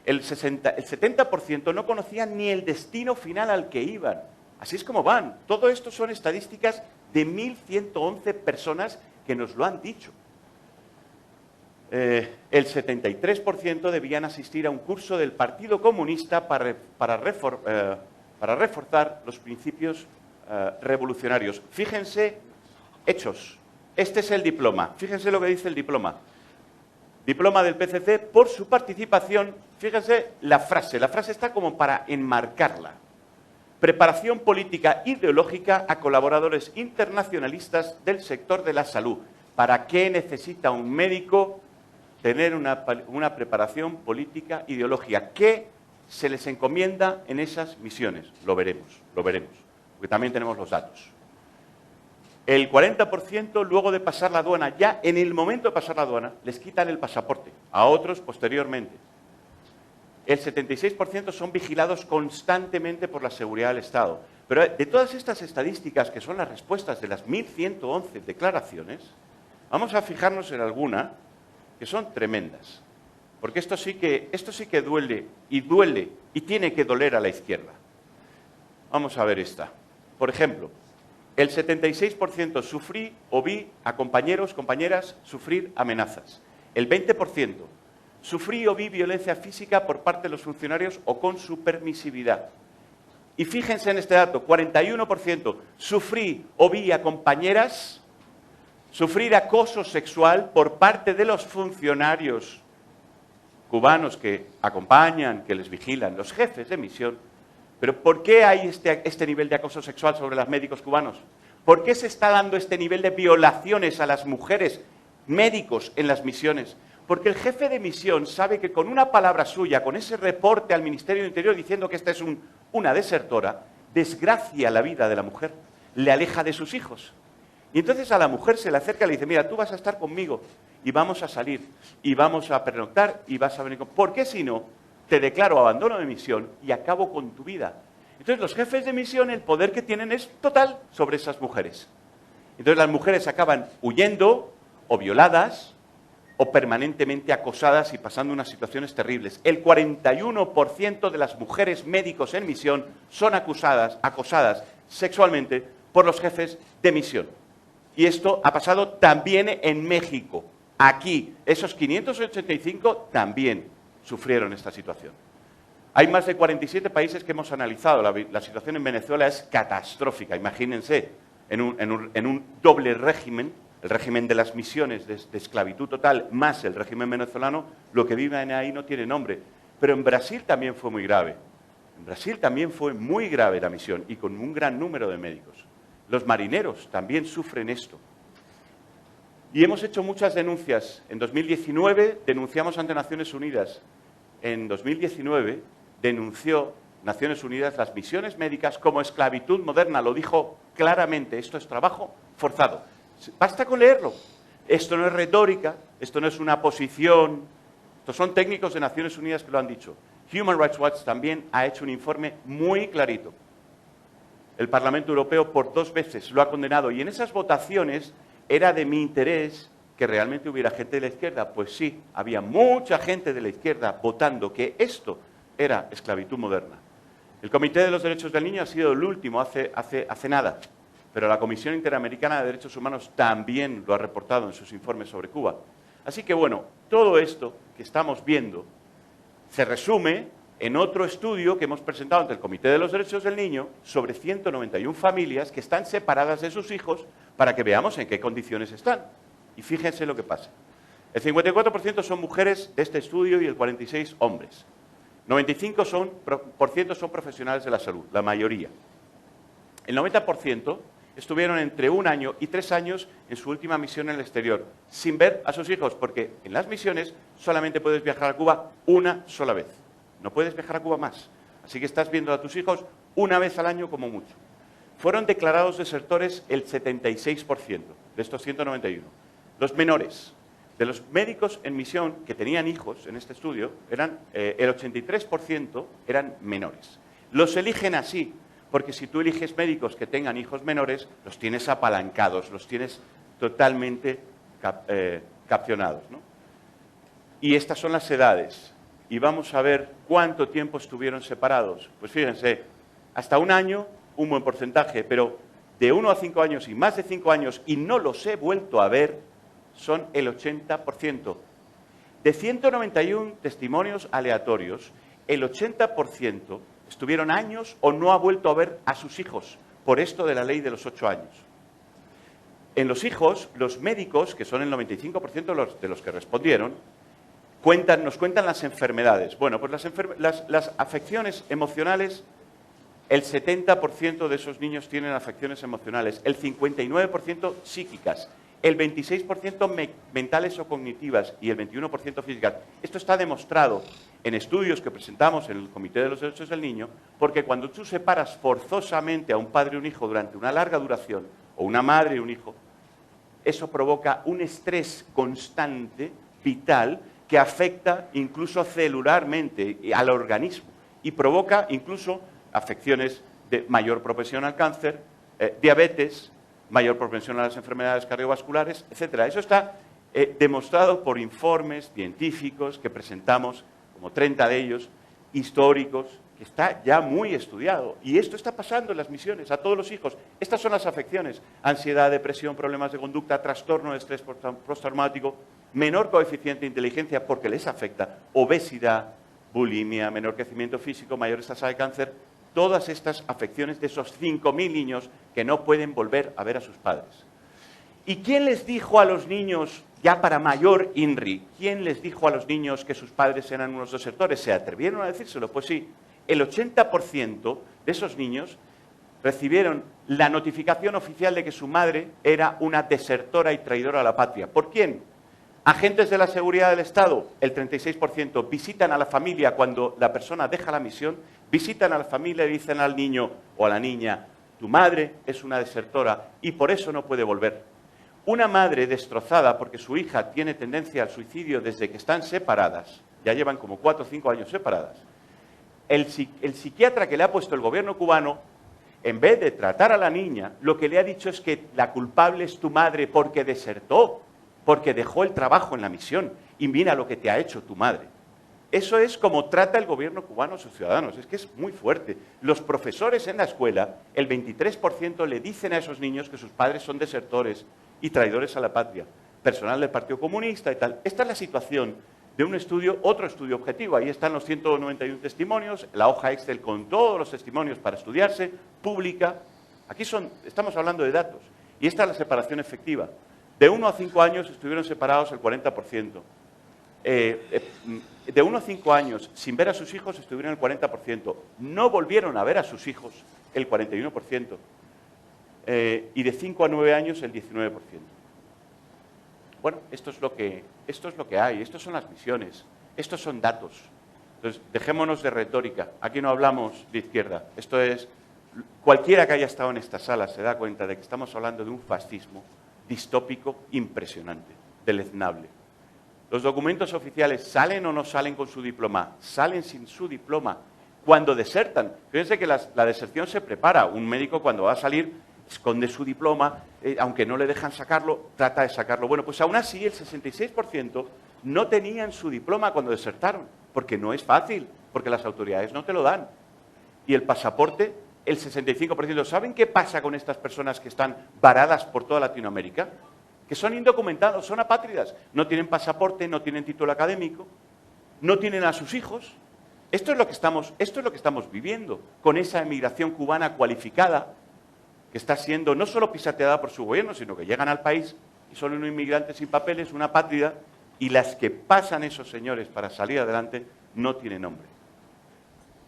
El 70% no conocían ni el destino final al que iban. Así es como van. Todo esto son estadísticas de 1.111 personas que nos lo han dicho. El 73% debían asistir a un curso del Partido Comunista para reforzar los principios revolucionarios. Fíjense, hechos. Este es el diploma. Fíjense lo que dice el diploma. Diploma del PCC por su participación. Fíjense la frase. La frase está como para enmarcarla. Preparación política ideológica a colaboradores internacionalistas del sector de la salud. ¿Para qué necesita un médico tener una preparación política ideológica? ¿Qué se les encomienda en esas misiones? Lo veremos, porque también tenemos los datos. El 40% luego de pasar la aduana, ya en el momento de pasar la aduana, les quitan el pasaporte, a otros posteriormente. El 76% son vigilados constantemente por la seguridad del Estado. Pero de todas estas estadísticas, que son las respuestas de las 1.111 declaraciones, vamos a fijarnos en alguna que son tremendas. Porque esto sí que duele y tiene que doler a la izquierda. Vamos a ver esta. Por ejemplo, el 76% sufrí o vi a compañeros, compañeras sufrir amenazas. El 20% sufrí o vi violencia física por parte de los funcionarios o con su permisividad. Y fíjense en este dato, 41% sufrí o vi a compañeras sufrir acoso sexual por parte de los funcionarios cubanos que acompañan, que les vigilan, los jefes de misión. Pero ¿por qué hay este nivel de acoso sexual sobre los médicos cubanos? ¿Por qué se está dando este nivel de violaciones a las mujeres médicos en las misiones? Porque el jefe de misión sabe que con una palabra suya, con ese reporte al Ministerio del Interior diciendo que esta es una desertora, desgracia la vida de la mujer, le aleja de sus hijos. Y entonces a la mujer se le acerca y le dice, mira, tú vas a estar conmigo y vamos a salir y vamos a pernoctar y vas a venir con... ¿Por qué si no? Te declaro abandono de misión y acabo con tu vida. Entonces los jefes de misión, el poder que tienen es total sobre esas mujeres. Entonces las mujeres acaban huyendo o violadas o permanentemente acosadas y pasando unas situaciones terribles. El 41% de las mujeres médicos en misión son acosadas sexualmente por los jefes de misión. Y esto ha pasado también en México. Aquí, esos 585 también sufrieron esta situación. Hay más de 47 países que hemos analizado. La situación en Venezuela es catastrófica. Imagínense, en un doble régimen, el régimen de las misiones de esclavitud total más el régimen venezolano, lo que viven ahí no tiene nombre. Pero en Brasil también fue muy grave. En Brasil también fue muy grave la misión y con un gran número de médicos. Los marineros también sufren esto. Y hemos hecho muchas denuncias. En 2019 denunciamos ante Naciones Unidas. En 2019 denunció Naciones Unidas las misiones médicas como esclavitud moderna. Lo dijo claramente, esto es trabajo forzado. Basta con leerlo. Esto no es retórica, esto no es una posición. Estos son técnicos de Naciones Unidas que lo han dicho. Human Rights Watch también ha hecho un informe muy clarito. El Parlamento Europeo por 2 veces lo ha condenado y en esas votaciones era de mi interés que realmente hubiera gente de la izquierda. Pues sí, había mucha gente de la izquierda votando que esto era esclavitud moderna. El Comité de los Derechos del Niño ha sido el último hace nada, pero la Comisión Interamericana de Derechos Humanos también lo ha reportado en sus informes sobre Cuba. Así que bueno, todo esto que estamos viendo se resume en otro estudio que hemos presentado ante el Comité de los Derechos del Niño sobre 191 familias que están separadas de sus hijos para que veamos en qué condiciones están. Y fíjense lo que pasa. El 54% son mujeres de este estudio y el 46% hombres. 95% son profesionales de la salud, la mayoría. El 90% estuvieron entre 1 año y 3 años en su última misión en el exterior, sin ver a sus hijos, porque en las misiones solamente puedes viajar a Cuba una sola vez. No puedes viajar a Cuba más. Así que estás viendo a tus hijos una vez al año como mucho. Fueron declarados desertores el 76% de estos 191. Los menores, de los médicos en misión que tenían hijos en este estudio, el 83% eran menores. Los eligen así, porque si tú eliges médicos que tengan hijos menores, los tienes apalancados, los tienes totalmente capcionados, ¿no? Y estas son las edades. Y vamos a ver cuánto tiempo estuvieron separados. Pues fíjense, hasta 1 año, un buen porcentaje, pero de 1 a 5 años y más de 5 años, y no los he vuelto a ver, son el 80%. De 191 testimonios aleatorios, el 80% estuvieron años o no ha vuelto a ver a sus hijos, por esto de la ley de los 8 años. En los hijos, los médicos, que son el 95% de los que respondieron, nos cuentan las enfermedades. Bueno, pues las afecciones emocionales, el 70% de esos niños tienen afecciones emocionales, el 59% psíquicas, el 26% mentales o cognitivas y el 21% físicas. Esto está demostrado en estudios que presentamos en el Comité de los Derechos del Niño, porque cuando tú separas forzosamente a un padre y un hijo durante una larga duración, o una madre y un hijo, eso provoca un estrés constante, vital, que afecta incluso celularmente al organismo y provoca incluso afecciones de mayor propensión al cáncer, diabetes, mayor propensión a las enfermedades cardiovasculares, etc. Eso está demostrado por informes científicos que presentamos, como 30 de ellos, históricos, que está ya muy estudiado. Y esto está pasando en las misiones, a todos los hijos. Estas son las afecciones: ansiedad, depresión, problemas de conducta, trastorno de estrés postraumático, menor coeficiente de inteligencia porque les afecta, obesidad, bulimia, menor crecimiento físico, mayores tasas de cáncer. Todas estas afecciones de esos 5.000 niños que no pueden volver a ver a sus padres. ¿Y quién les dijo a los niños, ya para mayor INRI, quién les dijo a los niños que sus padres eran unos desertores? ¿Se atrevieron a decírselo? Pues sí, el 80% de esos niños recibieron la notificación oficial de que su madre era una desertora y traidora a la patria. ¿Por quién? Agentes de la seguridad del Estado, el 36%, visitan a la familia cuando la persona deja la misión, visitan a la familia y dicen al niño o a la niña, tu madre es una desertora y por eso no puede volver. Una madre destrozada porque su hija tiene tendencia al suicidio desde que están separadas, ya llevan como 4 o 5 años separadas, el psiquiatra que le ha puesto el gobierno cubano, en vez de tratar a la niña, lo que le ha dicho es que la culpable es tu madre porque desertó, porque dejó el trabajo en la misión y mira lo que te ha hecho tu madre. Eso es como trata el gobierno cubano a sus ciudadanos, es que es muy fuerte. Los profesores en la escuela, el 23% le dicen a esos niños que sus padres son desertores y traidores a la patria. Personal del Partido Comunista y tal. Esta es la situación de un estudio, otro estudio objetivo. Ahí están los 191 testimonios, la hoja Excel con todos los testimonios para estudiarse, pública. Aquí estamos hablando de datos. Y esta es la separación efectiva. De 1 a 5 años estuvieron separados el 40%. De 1 a 5 años sin ver a sus hijos estuvieron el 40%. No volvieron a ver a sus hijos el 41%. Y de 5 a 9 años el 19%. Bueno, esto es lo que hay, estas son las misiones, estos son datos. Entonces, dejémonos de retórica, aquí no hablamos de izquierda, esto es, cualquiera que haya estado en esta sala se da cuenta de que estamos hablando de un fascismo distópico impresionante, deleznable. Los documentos oficiales salen o no salen con su diploma, salen sin su diploma, cuando desertan. Fíjense que la deserción se prepara, un médico cuando va a salir esconde su diploma, aunque no le dejan sacarlo, trata de sacarlo. Bueno, pues aún así el 66% no tenían su diploma cuando desertaron, porque no es fácil, porque las autoridades no te lo dan. Y el pasaporte, el 65%. ¿Saben qué pasa con estas personas que están varadas por toda Latinoamérica? Que son indocumentados, son apátridas, no tienen pasaporte, no tienen título académico, no tienen a sus hijos. Esto es lo que estamos viviendo con esa emigración cubana cualificada, que está siendo no solo pisoteada por su gobierno, sino que llegan al país y son unos inmigrantes sin papeles, una apátrida, y las que pasan esos señores para salir adelante no tienen nombre.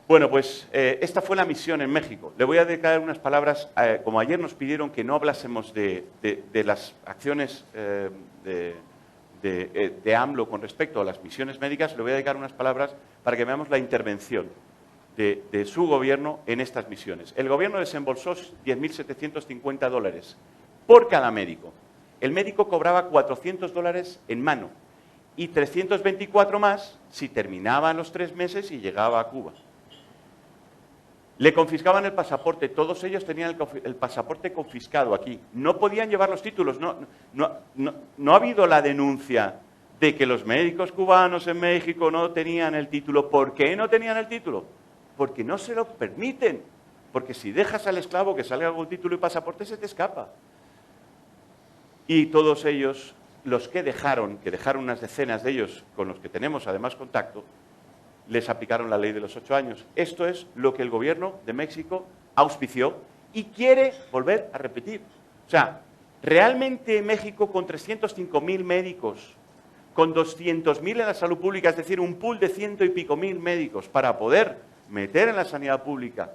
Bueno, pues esta fue la misión en México. Le voy a dedicar unas palabras, como ayer nos pidieron que no hablásemos de las acciones de AMLO con respecto a las misiones médicas, le voy a dedicar unas palabras para que veamos la intervención de su gobierno en estas misiones. El gobierno desembolsó $10.750 por cada médico. El médico cobraba $400 en mano y 324 más si terminaban los 3 meses y llegaba a Cuba. Le confiscaban el pasaporte, todos ellos tenían el pasaporte confiscado aquí. No podían llevar los títulos, no ha habido la denuncia de que los médicos cubanos en México no tenían el título. ¿Por qué no tenían el título? Porque no se lo permiten, porque si dejas al esclavo que salga con título y pasaporte se te escapa. Y todos ellos, los que dejaron unas decenas de ellos con los que tenemos además contacto, les aplicaron la ley de los 8 años. Esto es lo que el gobierno de México auspició y quiere volver a repetir. O sea, realmente México con 305.000 médicos, con 200.000 en la salud pública, es decir, un pool de 100 y pico mil médicos para poder meter en la sanidad pública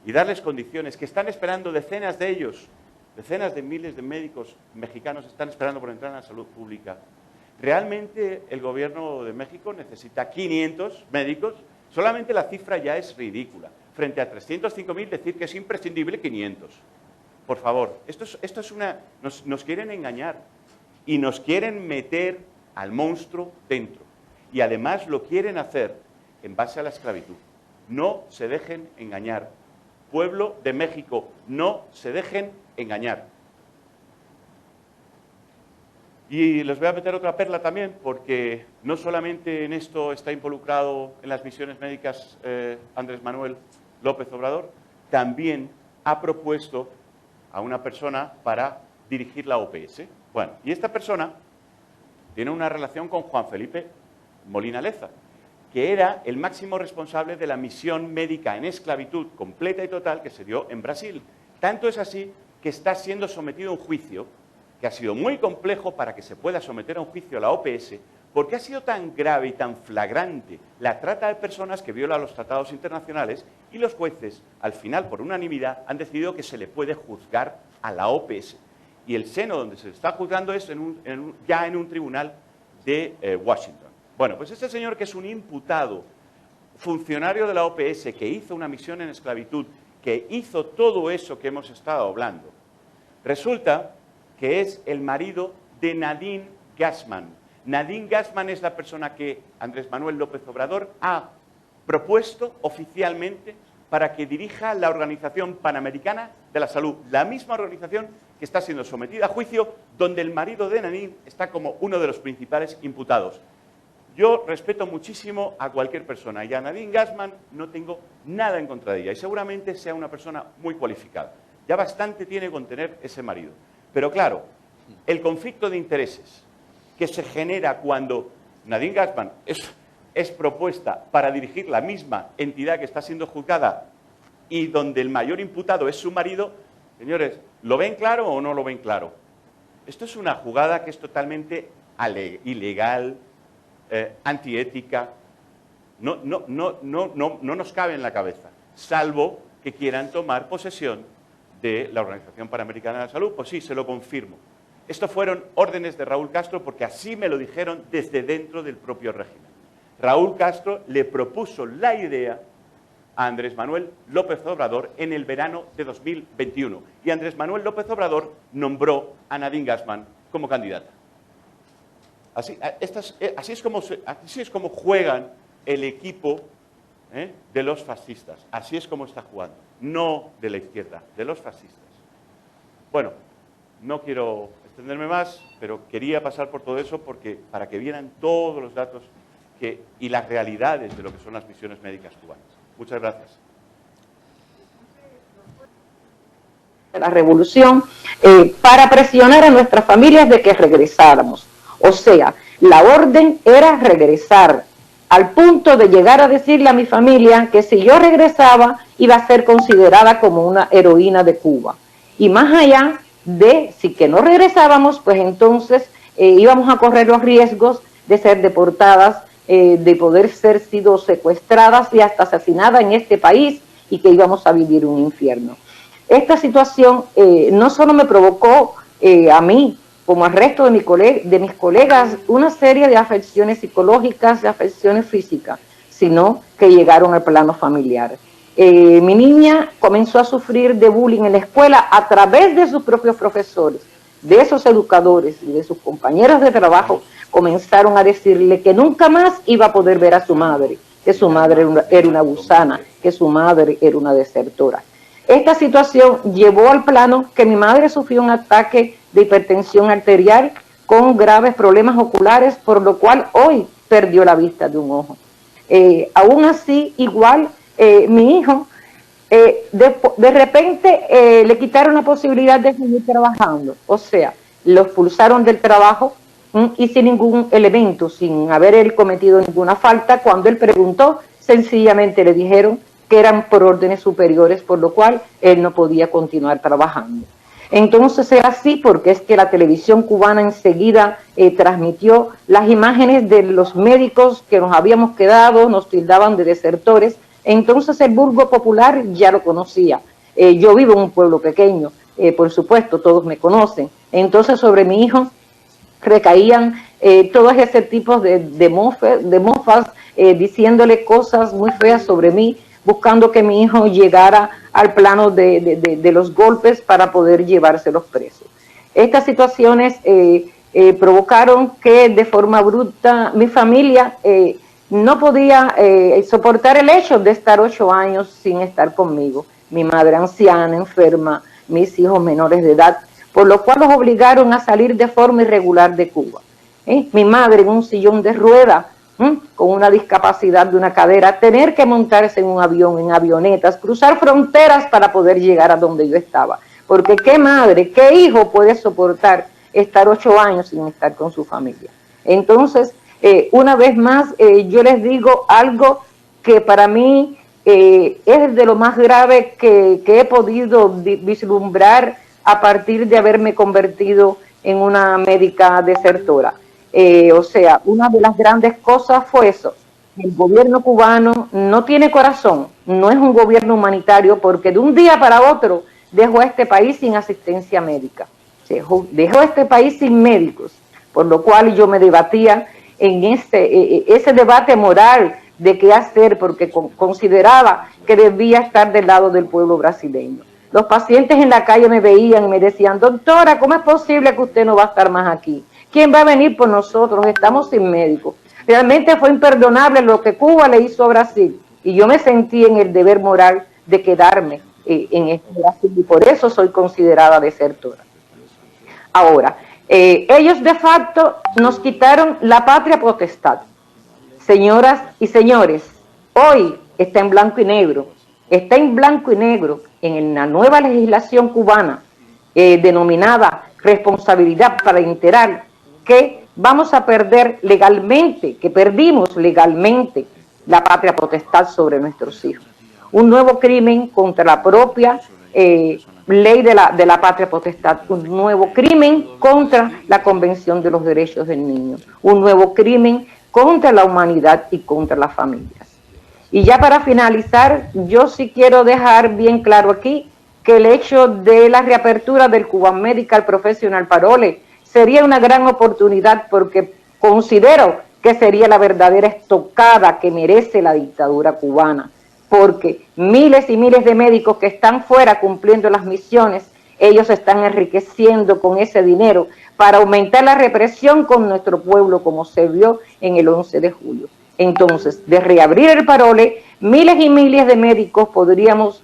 y darles condiciones que están esperando decenas de ellos, decenas de miles de médicos mexicanos están esperando por entrar en la salud pública. Realmente el gobierno de México necesita 500 médicos, solamente la cifra ya es ridícula. Frente a 305.000 decir que es imprescindible 500. Por favor, esto es nos quieren engañar y nos quieren meter al monstruo dentro. Y además lo quieren hacer en base a la esclavitud. No se dejen engañar. Pueblo de México, no se dejen engañar. Y les voy a meter otra perla también, porque no solamente en esto está involucrado en las misiones médicas Andrés Manuel López Obrador, también ha propuesto a una persona para dirigir la OPS. Bueno, y esta persona tiene una relación con Juan Felipe Molina Leza, que era el máximo responsable de la misión médica en esclavitud completa y total que se dio en Brasil. Tanto es así que está siendo sometido a un juicio que ha sido muy complejo para que se pueda someter a un juicio a la OPS, porque ha sido tan grave y tan flagrante la trata de personas que viola los tratados internacionales, y los jueces, al final, por unanimidad, han decidido que se le puede juzgar a la OPS. Y el seno donde se está juzgando es ya en un tribunal de Washington. Bueno, pues este señor, que es un imputado, funcionario de la OPS, que hizo una misión en esclavitud, que hizo todo eso que hemos estado hablando, resulta que es el marido de Nadine Gassmann. Nadine Gassmann es la persona que Andrés Manuel López Obrador ha propuesto oficialmente para que dirija la Organización Panamericana de la Salud, la misma organización que está siendo sometida a juicio, donde el marido de Nadine está como uno de los principales imputados. Yo respeto muchísimo a cualquier persona, y a Nadine Gassmann no tengo nada en contra de ella, y seguramente sea una persona muy cualificada. Ya bastante tiene con tener ese marido. Pero claro, el conflicto de intereses que se genera cuando Nadine Gassmann es propuesta para dirigir la misma entidad que está siendo juzgada y donde el mayor imputado es su marido, señores, ¿lo ven claro o no lo ven claro? Esto es una jugada que es totalmente ilegal, antiética, no nos cabe en la cabeza, salvo que quieran tomar posesión de la Organización Panamericana de la Salud. Pues sí, se lo confirmo. Esto fueron órdenes de Raúl Castro, porque así me lo dijeron desde dentro del propio régimen. Raúl Castro le propuso la idea a Andrés Manuel López Obrador en el verano de 2021. Y Andrés Manuel López Obrador nombró a Nadine Gassmann como candidata. Así es como juegan el equipo de los fascistas. Así es como está jugando. No de la izquierda, de los fascistas. Bueno, no quiero extenderme más, pero quería pasar por todo eso para que vieran todos los datos y las realidades de lo que son las misiones médicas cubanas. Muchas gracias. La revolución para presionar a nuestras familias de que regresáramos. O sea, la orden era regresar, al punto de llegar a decirle a mi familia que si yo regresaba iba a ser considerada como una heroína de Cuba. Y más allá de si que no regresábamos, pues entonces íbamos a correr los riesgos de ser deportadas, de poder ser sido secuestradas y hasta asesinadas en este país, y que íbamos a vivir un infierno. Esta situación no solo me provocó a mí, como al resto de mis colegas, una serie de afecciones psicológicas, de afecciones físicas, sino que llegaron al plano familiar. Mi niña comenzó a sufrir de bullying en la escuela a través de sus propios profesores, de esos educadores y de sus compañeros de trabajo. Comenzaron a decirle que nunca más iba a poder ver a su madre, que su madre era una gusana, que su madre era una desertora. Esta situación llevó al plano que mi madre sufrió un ataque de hipertensión arterial con graves problemas oculares, por lo cual hoy perdió la vista de un ojo. Aún así, igual, mi hijo, de repente le quitaron la posibilidad de seguir trabajando. O sea, lo expulsaron del trabajo y sin ningún elemento, sin haber él cometido ninguna falta. Cuando él preguntó, sencillamente le dijeron que eran por órdenes superiores, por lo cual él no podía continuar trabajando. Entonces era así porque es que la televisión cubana enseguida transmitió las imágenes de los médicos que nos habíamos quedado, nos tildaban de desertores. Entonces el vulgo popular ya lo conocía. Yo vivo en un pueblo pequeño, por supuesto, todos me conocen. Entonces sobre mi hijo recaían todos ese tipo de mofas, diciéndole cosas muy feas sobre mí, buscando que mi hijo llegara al plano de los golpes para poder llevárselos presos. Estas situaciones provocaron que de forma bruta mi familia no podía soportar el hecho de estar 8 años sin estar conmigo. Mi madre anciana, enferma, mis hijos menores de edad, por lo cual los obligaron a salir de forma irregular de Cuba. Mi madre en un sillón de ruedas, con una discapacidad de una cadera, tener que montarse en un avión, en avionetas, cruzar fronteras para poder llegar a donde yo estaba. Porque qué madre, qué hijo puede soportar estar 8 años sin estar con su familia. Entonces, una vez más, yo les digo algo que para mí es de lo más grave que he podido vislumbrar a partir de haberme convertido en una médica desertora. O sea, una de las grandes cosas fue eso. El gobierno cubano no tiene corazón, no es un gobierno humanitario, porque de un día para otro dejó a este país sin asistencia médica, dejó a este país sin médicos, por lo cual yo me debatía en ese debate moral de qué hacer, porque consideraba que debía estar del lado del pueblo brasileño. Los pacientes en la calle me veían y me decían, doctora, ¿cómo es posible que usted no va a estar más aquí? ¿Quién va a venir por nosotros? Estamos sin médicos. Realmente fue imperdonable lo que Cuba le hizo a Brasil, y yo me sentí en el deber moral de quedarme en este Brasil, y por eso soy considerada desertora. Ahora, ellos de facto nos quitaron la patria potestad. Señoras y señores, hoy está en blanco y negro, en la nueva legislación cubana denominada responsabilidad parental, que vamos a perder legalmente, que perdimos legalmente la patria potestad sobre nuestros hijos. Un nuevo crimen contra la propia ley de la patria potestad, un nuevo crimen contra la Convención de los Derechos del Niño, un nuevo crimen contra la humanidad y contra las familias. Y ya para finalizar, yo sí quiero dejar bien claro aquí que el hecho de la reapertura del Cuban Medical Professional Parole sería una gran oportunidad, porque considero que sería la verdadera estocada que merece la dictadura cubana, porque miles y miles de médicos que están fuera cumpliendo las misiones, ellos se están enriqueciendo con ese dinero para aumentar la represión con nuestro pueblo, como se vio en el 11 de julio. Entonces, de reabrir el Parole, miles y miles de médicos podríamos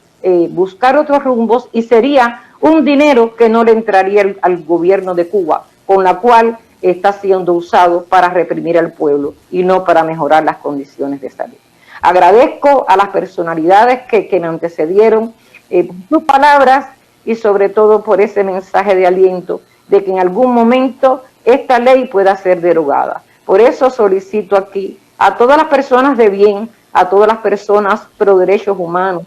buscar otros rumbos, y sería un dinero que no le entraría al gobierno de Cuba, con la cual está siendo usado para reprimir al pueblo y no para mejorar las condiciones de salud. Agradezco a las personalidades que me antecedieron por sus palabras, y sobre todo por ese mensaje de aliento de que en algún momento esta ley pueda ser derogada. Por eso solicito aquí a todas las personas de bien, a todas las personas pro derechos humanos,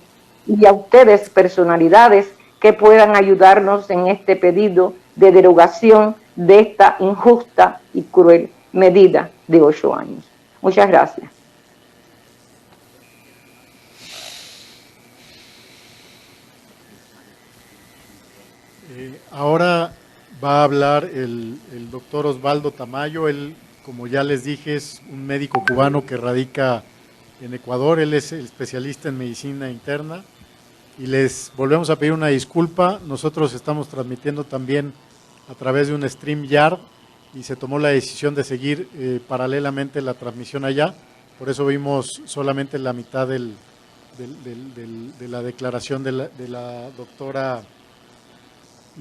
y a ustedes, personalidades, que puedan ayudarnos en este pedido de derogación de esta injusta y cruel medida de 8 años. Muchas gracias. Ahora va a hablar el doctor Osvaldo Tamayo. Él, como ya les dije, es un médico cubano que radica en Ecuador. Él es el especialista en medicina interna, y les volvemos a pedir una disculpa. Nosotros estamos transmitiendo también a través de un StreamYard, y se tomó la decisión de seguir paralelamente la transmisión allá. Por eso vimos solamente la mitad de la declaración de la doctora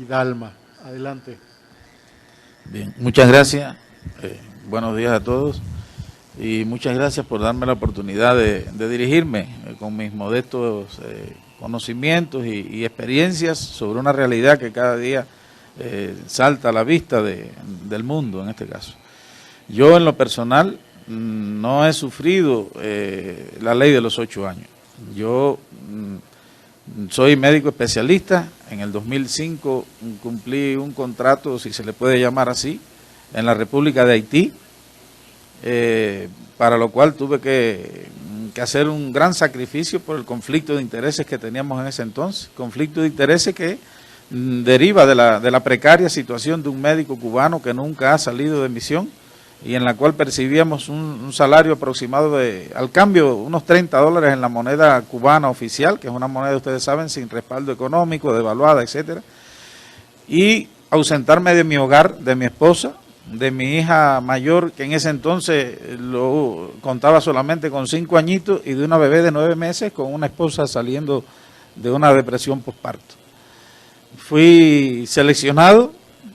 Hidalma. Adelante. Bien, muchas gracias. Buenos días a todos, y muchas gracias por darme la oportunidad de dirigirme con mis modestos conocimientos y experiencias sobre una realidad que cada día salta a la vista del mundo, en este caso. Yo, en lo personal, no he sufrido la ley de los 8 años. Yo soy médico especialista. En el 2005 cumplí un contrato, si se le puede llamar así, en la República de Haití, para lo cual tuve que hacer un gran sacrificio por el conflicto de intereses que teníamos en ese entonces, conflicto de intereses que deriva de la precaria situación de un médico cubano que nunca ha salido de misión, y en la cual percibíamos un salario aproximado al cambio, unos $30 en la moneda cubana oficial, que es una moneda, ustedes saben, sin respaldo económico, devaluada, etcétera, y ausentarme de mi hogar, de mi esposa, de mi hija mayor, que en ese entonces lo contaba solamente con 5 añitos, y de una bebé de 9 meses con una esposa saliendo de una depresión postparto. Fui seleccionado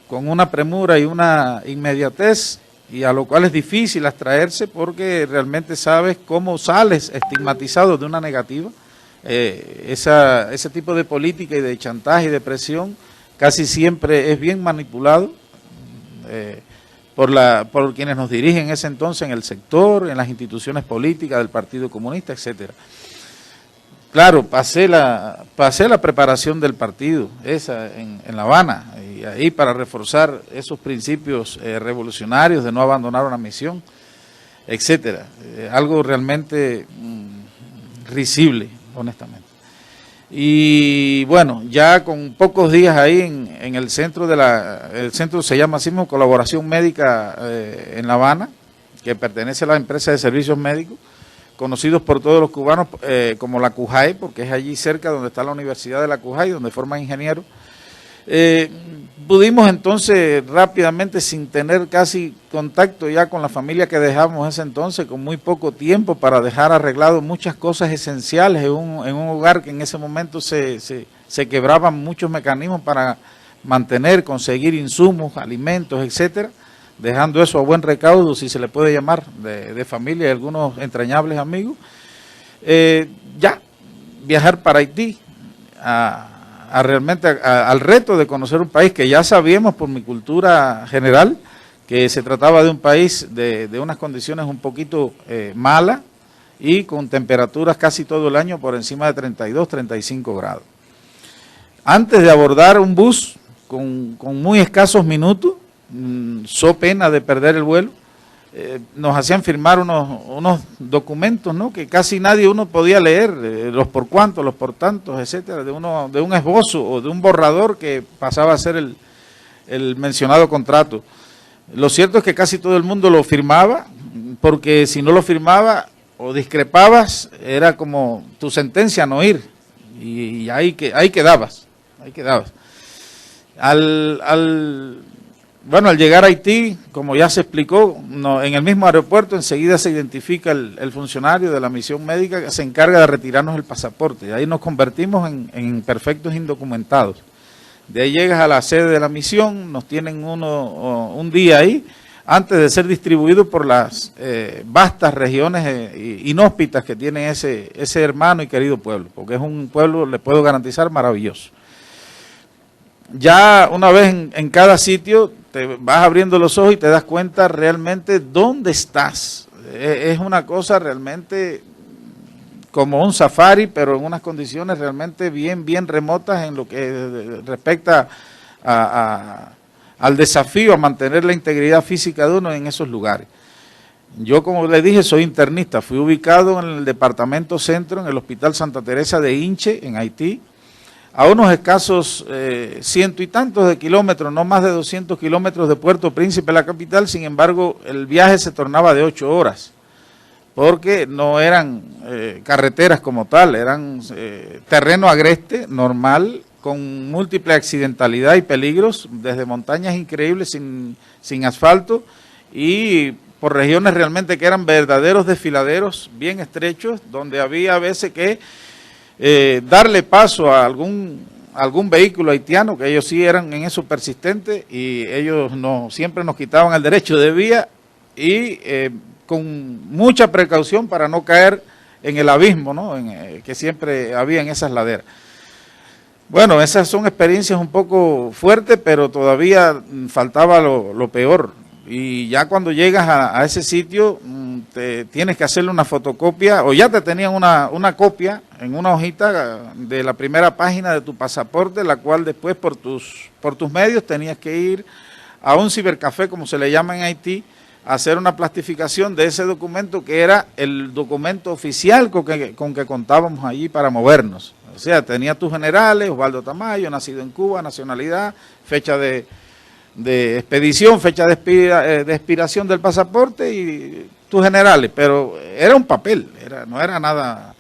con una premura y una inmediatez, y a lo cual es difícil abstraerse, porque realmente sabes cómo sales estigmatizado de una negativa. Ese tipo de política y de chantaje y de presión casi siempre es bien manipulado por quienes nos dirigen en ese entonces en el sector, en las instituciones políticas del Partido Comunista, etcétera. Claro, pasé la preparación del partido, esa en La Habana, y y ahí para reforzar esos principios revolucionarios de no abandonar una misión, etcétera. Algo realmente risible, honestamente. Y bueno, ya con pocos días ahí en el centro el centro se llama así mismo Colaboración Médica en La Habana, que pertenece a la empresa de servicios médicos, conocidos por todos los cubanos como la CUJAI, porque es allí cerca donde está la Universidad de la CUJAI, donde forman ingenieros. Pudimos entonces rápidamente, sin tener casi contacto ya con la familia que dejamos ese entonces, con muy poco tiempo para dejar arreglado muchas cosas esenciales en un hogar que en ese momento se quebraban muchos mecanismos para mantener, conseguir insumos, alimentos, etcétera, dejando eso a buen recaudo, si se le puede llamar, de familia y algunos entrañables amigos. Ya, viajar para Haití, realmente al reto de conocer un país que ya sabíamos por mi cultura general que se trataba de un país de unas condiciones un poquito malas y con temperaturas casi todo el año por encima de 32, 35 grados. Antes de abordar un bus con muy escasos minutos, so pena de perder el vuelo, nos hacían firmar unos documentos, ¿no?, que casi nadie uno podía leer, los por cuantos, los por tantos, etcétera, de un esbozo o de un borrador que pasaba a ser el mencionado contrato. Lo cierto es que casi todo el mundo lo firmaba, porque si no lo firmaba o discrepabas, era como tu sentencia a no ir, y ahí quedabas. Bueno, al llegar a Haití, como ya se explicó, en el mismo aeropuerto enseguida se identifica el funcionario de la misión médica que se encarga de retirarnos el pasaporte. Y ahí nos convertimos en perfectos indocumentados. De ahí llegas a la sede de la misión, nos tienen un día ahí, antes de ser distribuidos por las vastas regiones inhóspitas que tiene ese hermano y querido pueblo, porque es un pueblo, le puedo garantizar, maravilloso. Ya una vez en cada sitio te vas abriendo los ojos y te das cuenta realmente dónde estás. Es una cosa realmente como un safari, pero en unas condiciones realmente bien remotas en lo que respecta al desafío a mantener la integridad física de uno en esos lugares. Yo, como le dije, soy internista, fui ubicado en el departamento centro, en el Hospital Santa Teresa de Hinche, en Haití, a unos escasos ciento y tantos de kilómetros, no más de 200 kilómetros de Puerto Príncipe, la capital. Sin embargo, el viaje se tornaba de 8 horas, porque no eran carreteras como tal, eran terreno agreste, normal, con múltiple accidentalidad y peligros, desde montañas increíbles sin asfalto, y por regiones realmente que eran verdaderos desfiladeros, bien estrechos, donde había a veces que darle paso a algún vehículo haitiano, que ellos sí eran en eso persistentes, y ellos siempre nos quitaban el derecho de vía, y con mucha precaución para no caer en el abismo, ¿no?, que siempre había en esas laderas. Bueno, esas son experiencias un poco fuertes, pero todavía faltaba lo peor. Y ya cuando llegas a ese sitio, tienes que hacerle una fotocopia, o ya te tenían una copia en una hojita de la primera página de tu pasaporte, la cual después por tus medios tenías que ir a un cibercafé, como se le llama en Haití, a hacer una plastificación de ese documento, que era el documento oficial con que contábamos allí para movernos. O sea, tenía tus generales, Osvaldo Tamayo, nacido en Cuba, nacionalidad, fecha de expedición, fecha de expiración del pasaporte y tus generales, pero era un papel, no era nada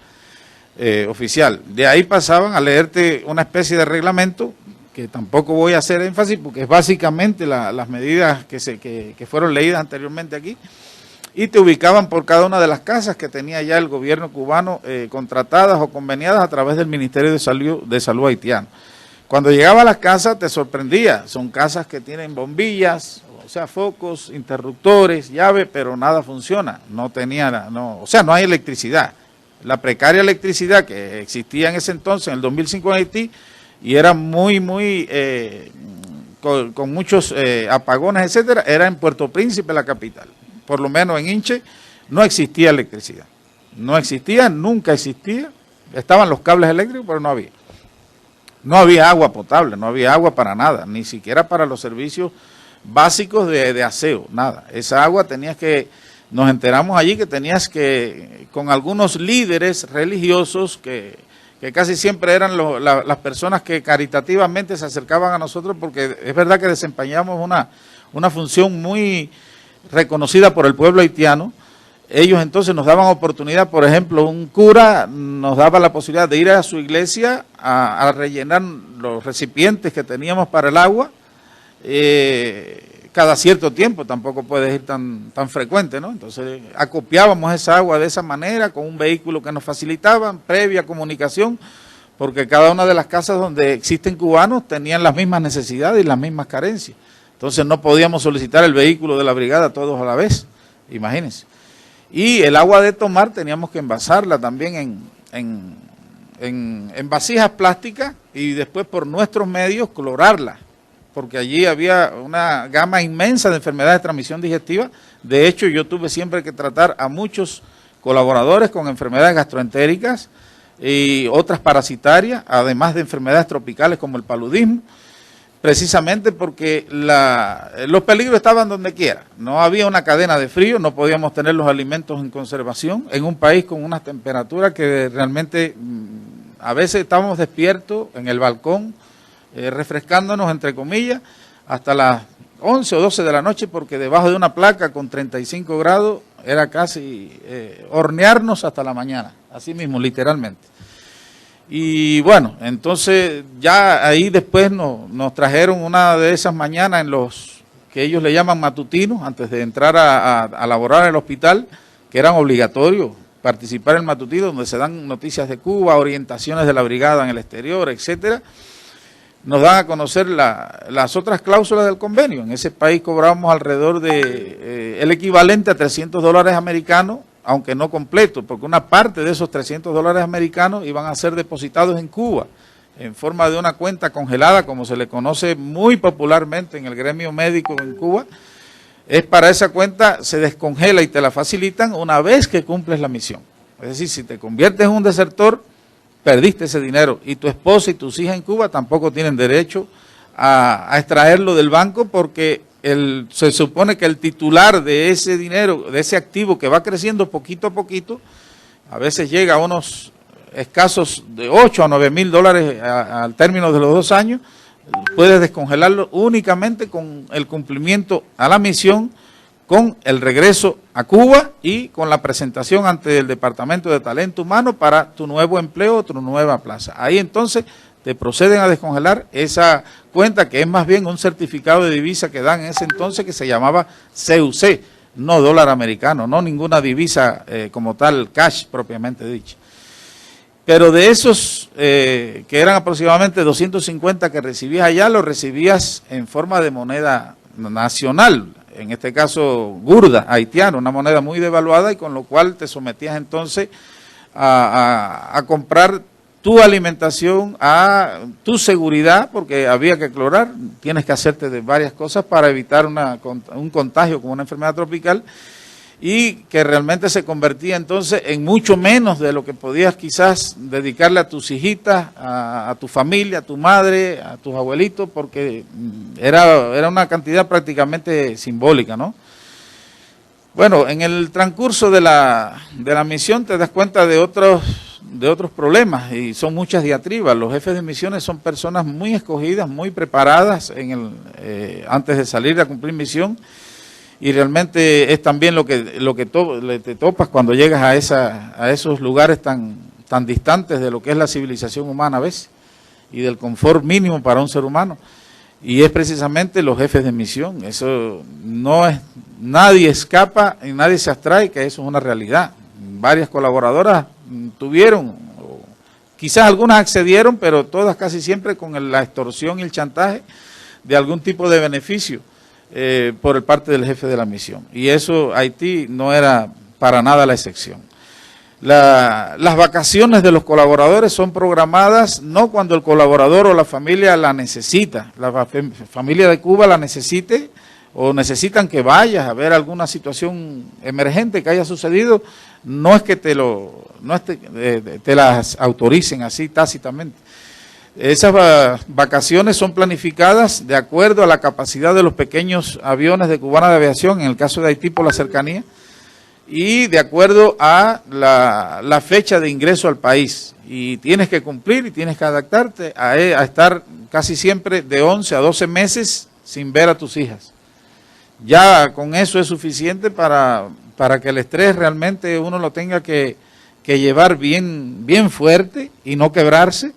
oficial. De ahí pasaban a leerte una especie de reglamento, que tampoco voy a hacer énfasis porque es básicamente las medidas que fueron leídas anteriormente aquí, y te ubicaban por cada una de las casas que tenía ya el gobierno cubano contratadas o conveniadas a través del Ministerio de Salud haitiano. Cuando llegaba a las casas te sorprendía, son casas que tienen bombillas, o sea, focos, interruptores, llaves, pero nada funciona, no hay electricidad. La precaria electricidad que existía en ese entonces, en el 2005 en Haití, y era con muchos apagones, etcétera, era en Puerto Príncipe, la capital. Por lo menos en Hinche no existía electricidad, nunca existía, estaban los cables eléctricos, pero no había. No había agua potable, no había agua para nada, ni siquiera para los servicios básicos de aseo, nada. Esa agua nos enteramos allí que tenías que, con algunos líderes religiosos que casi siempre eran las personas que caritativamente se acercaban a nosotros, porque es verdad que desempeñamos una función muy reconocida por el pueblo haitiano. Ellos entonces nos daban oportunidad, por ejemplo, un cura nos daba la posibilidad de ir a su iglesia a rellenar los recipientes que teníamos para el agua, cada cierto tiempo, tampoco puedes ir tan frecuente, ¿no? Entonces acopiábamos esa agua de esa manera, con un vehículo que nos facilitaban, previa comunicación, porque cada una de las casas donde existen cubanos tenían las mismas necesidades y las mismas carencias. Entonces no podíamos solicitar el vehículo de la brigada todos a la vez, imagínense. Y el agua de tomar teníamos que envasarla también en vasijas plásticas y después por nuestros medios clorarla, porque allí había una gama inmensa de enfermedades de transmisión digestiva. De hecho, yo tuve siempre que tratar a muchos colaboradores con enfermedades gastroentéricas y otras parasitarias, además de enfermedades tropicales como el paludismo, precisamente porque los peligros estaban donde quiera. No había una cadena de frío, no podíamos tener los alimentos en conservación en un país con unas temperaturas que realmente a veces estábamos despiertos en el balcón, refrescándonos entre comillas, hasta las 11 o 12 de la noche, porque debajo de una placa con 35 grados era casi hornearnos hasta la mañana, así mismo, literalmente. Y bueno, entonces ya ahí después nos trajeron una de esas mañanas en los que ellos le llaman matutinos, antes de entrar a laborar en el hospital, que eran obligatorios participar en el matutino, donde se dan noticias de Cuba, orientaciones de la brigada en el exterior, etcétera. Nos dan a conocer las otras cláusulas del convenio. En ese país cobrábamos alrededor de el equivalente a $300 americanos, aunque no completo, porque una parte de esos $300 americanos iban a ser depositados en Cuba, en forma de una cuenta congelada, como se le conoce muy popularmente en el gremio médico en Cuba. Es para esa cuenta, se descongela y te la facilitan una vez que cumples la misión. Es decir, si te conviertes en un desertor, perdiste ese dinero, y tu esposa y tus hijas en Cuba tampoco tienen derecho a extraerlo del banco, porque se supone que el titular de ese dinero, de ese activo que va creciendo poquito a poquito, a veces llega a unos escasos de 8 a 9 mil dólares al término de los 2 años, puedes descongelarlo únicamente con el cumplimiento a la misión, con el regreso a Cuba y con la presentación ante el Departamento de Talento Humano para tu nuevo empleo, tu nueva plaza. Ahí entonces te proceden a descongelar esa cuenta, que es más bien un certificado de divisa que dan en ese entonces, que se llamaba CUC, no dólar americano, no ninguna divisa como tal, cash propiamente dicha. Pero de esos que eran aproximadamente 250 que recibías allá, los recibías en forma de moneda nacional, en este caso gurda, haitiana, una moneda muy devaluada, y con lo cual te sometías entonces a comprar tu alimentación, a tu seguridad, porque había que clorar, tienes que hacerte de varias cosas para evitar un contagio con una enfermedad tropical, y que realmente se convertía entonces en mucho menos de lo que podías quizás dedicarle a tus hijitas, a tu familia, a tu madre, a tus abuelitos, porque era una cantidad prácticamente simbólica, ¿no? Bueno, en el transcurso de la misión te das cuenta de otros problemas, y son muchas diatribas. Los jefes de misiones son personas muy escogidas, muy preparadas antes de salir a cumplir misión, y realmente es también lo que te topas cuando llegas a esos lugares tan distantes de lo que es la civilización humana a veces, y del confort mínimo para un ser humano, y es precisamente los jefes de misión. Eso no es, nadie escapa y nadie se abstrae que eso es una realidad. Varias colaboradoras tuvieron, quizás algunas accedieron, pero todas casi siempre con la extorsión y el chantaje de algún tipo de beneficio por parte del jefe de la misión. Y eso, Haití no era para nada la excepción. Las vacaciones de los colaboradores son programadas no cuando el colaborador o la familia la necesita, la familia de Cuba la necesite, o necesitan que vayas a ver alguna situación emergente que haya sucedido. No es que te las autoricen así tácitamente. Esas vacaciones son planificadas de acuerdo a la capacidad de los pequeños aviones de Cubana de Aviación, en el caso de Haití por la cercanía, y de acuerdo a la fecha de ingreso al país. Y tienes que cumplir y tienes que adaptarte a estar casi siempre de 11 a 12 meses sin ver a tus hijas. Ya con eso es suficiente para que el estrés realmente uno lo tenga que llevar bien fuerte y no quebrarse,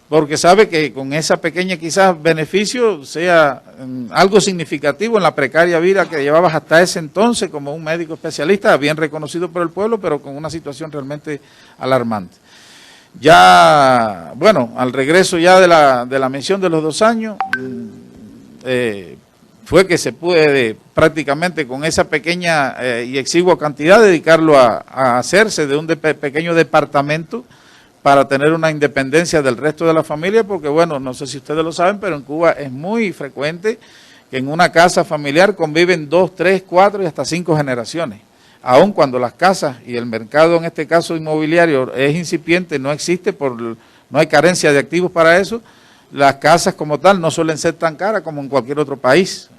porque sabe que con esa pequeña quizás beneficio sea algo significativo en la precaria vida que llevabas hasta ese entonces como un médico especialista, bien reconocido por el pueblo, pero con una situación realmente alarmante. Ya, bueno, al regreso ya de la misión de los 2 años, fue que se puede prácticamente con esa pequeña y exigua cantidad dedicarlo a hacerse de un pequeño departamento para tener una independencia del resto de la familia, porque bueno, no sé si ustedes lo saben, pero en Cuba es muy frecuente que en una casa familiar conviven 2, 3, 4 y hasta 5 generaciones. Aun cuando las casas y el mercado, en este caso inmobiliario, es incipiente, no existe, no hay carencia de activos para eso, las casas como tal no suelen ser tan caras como en cualquier otro país.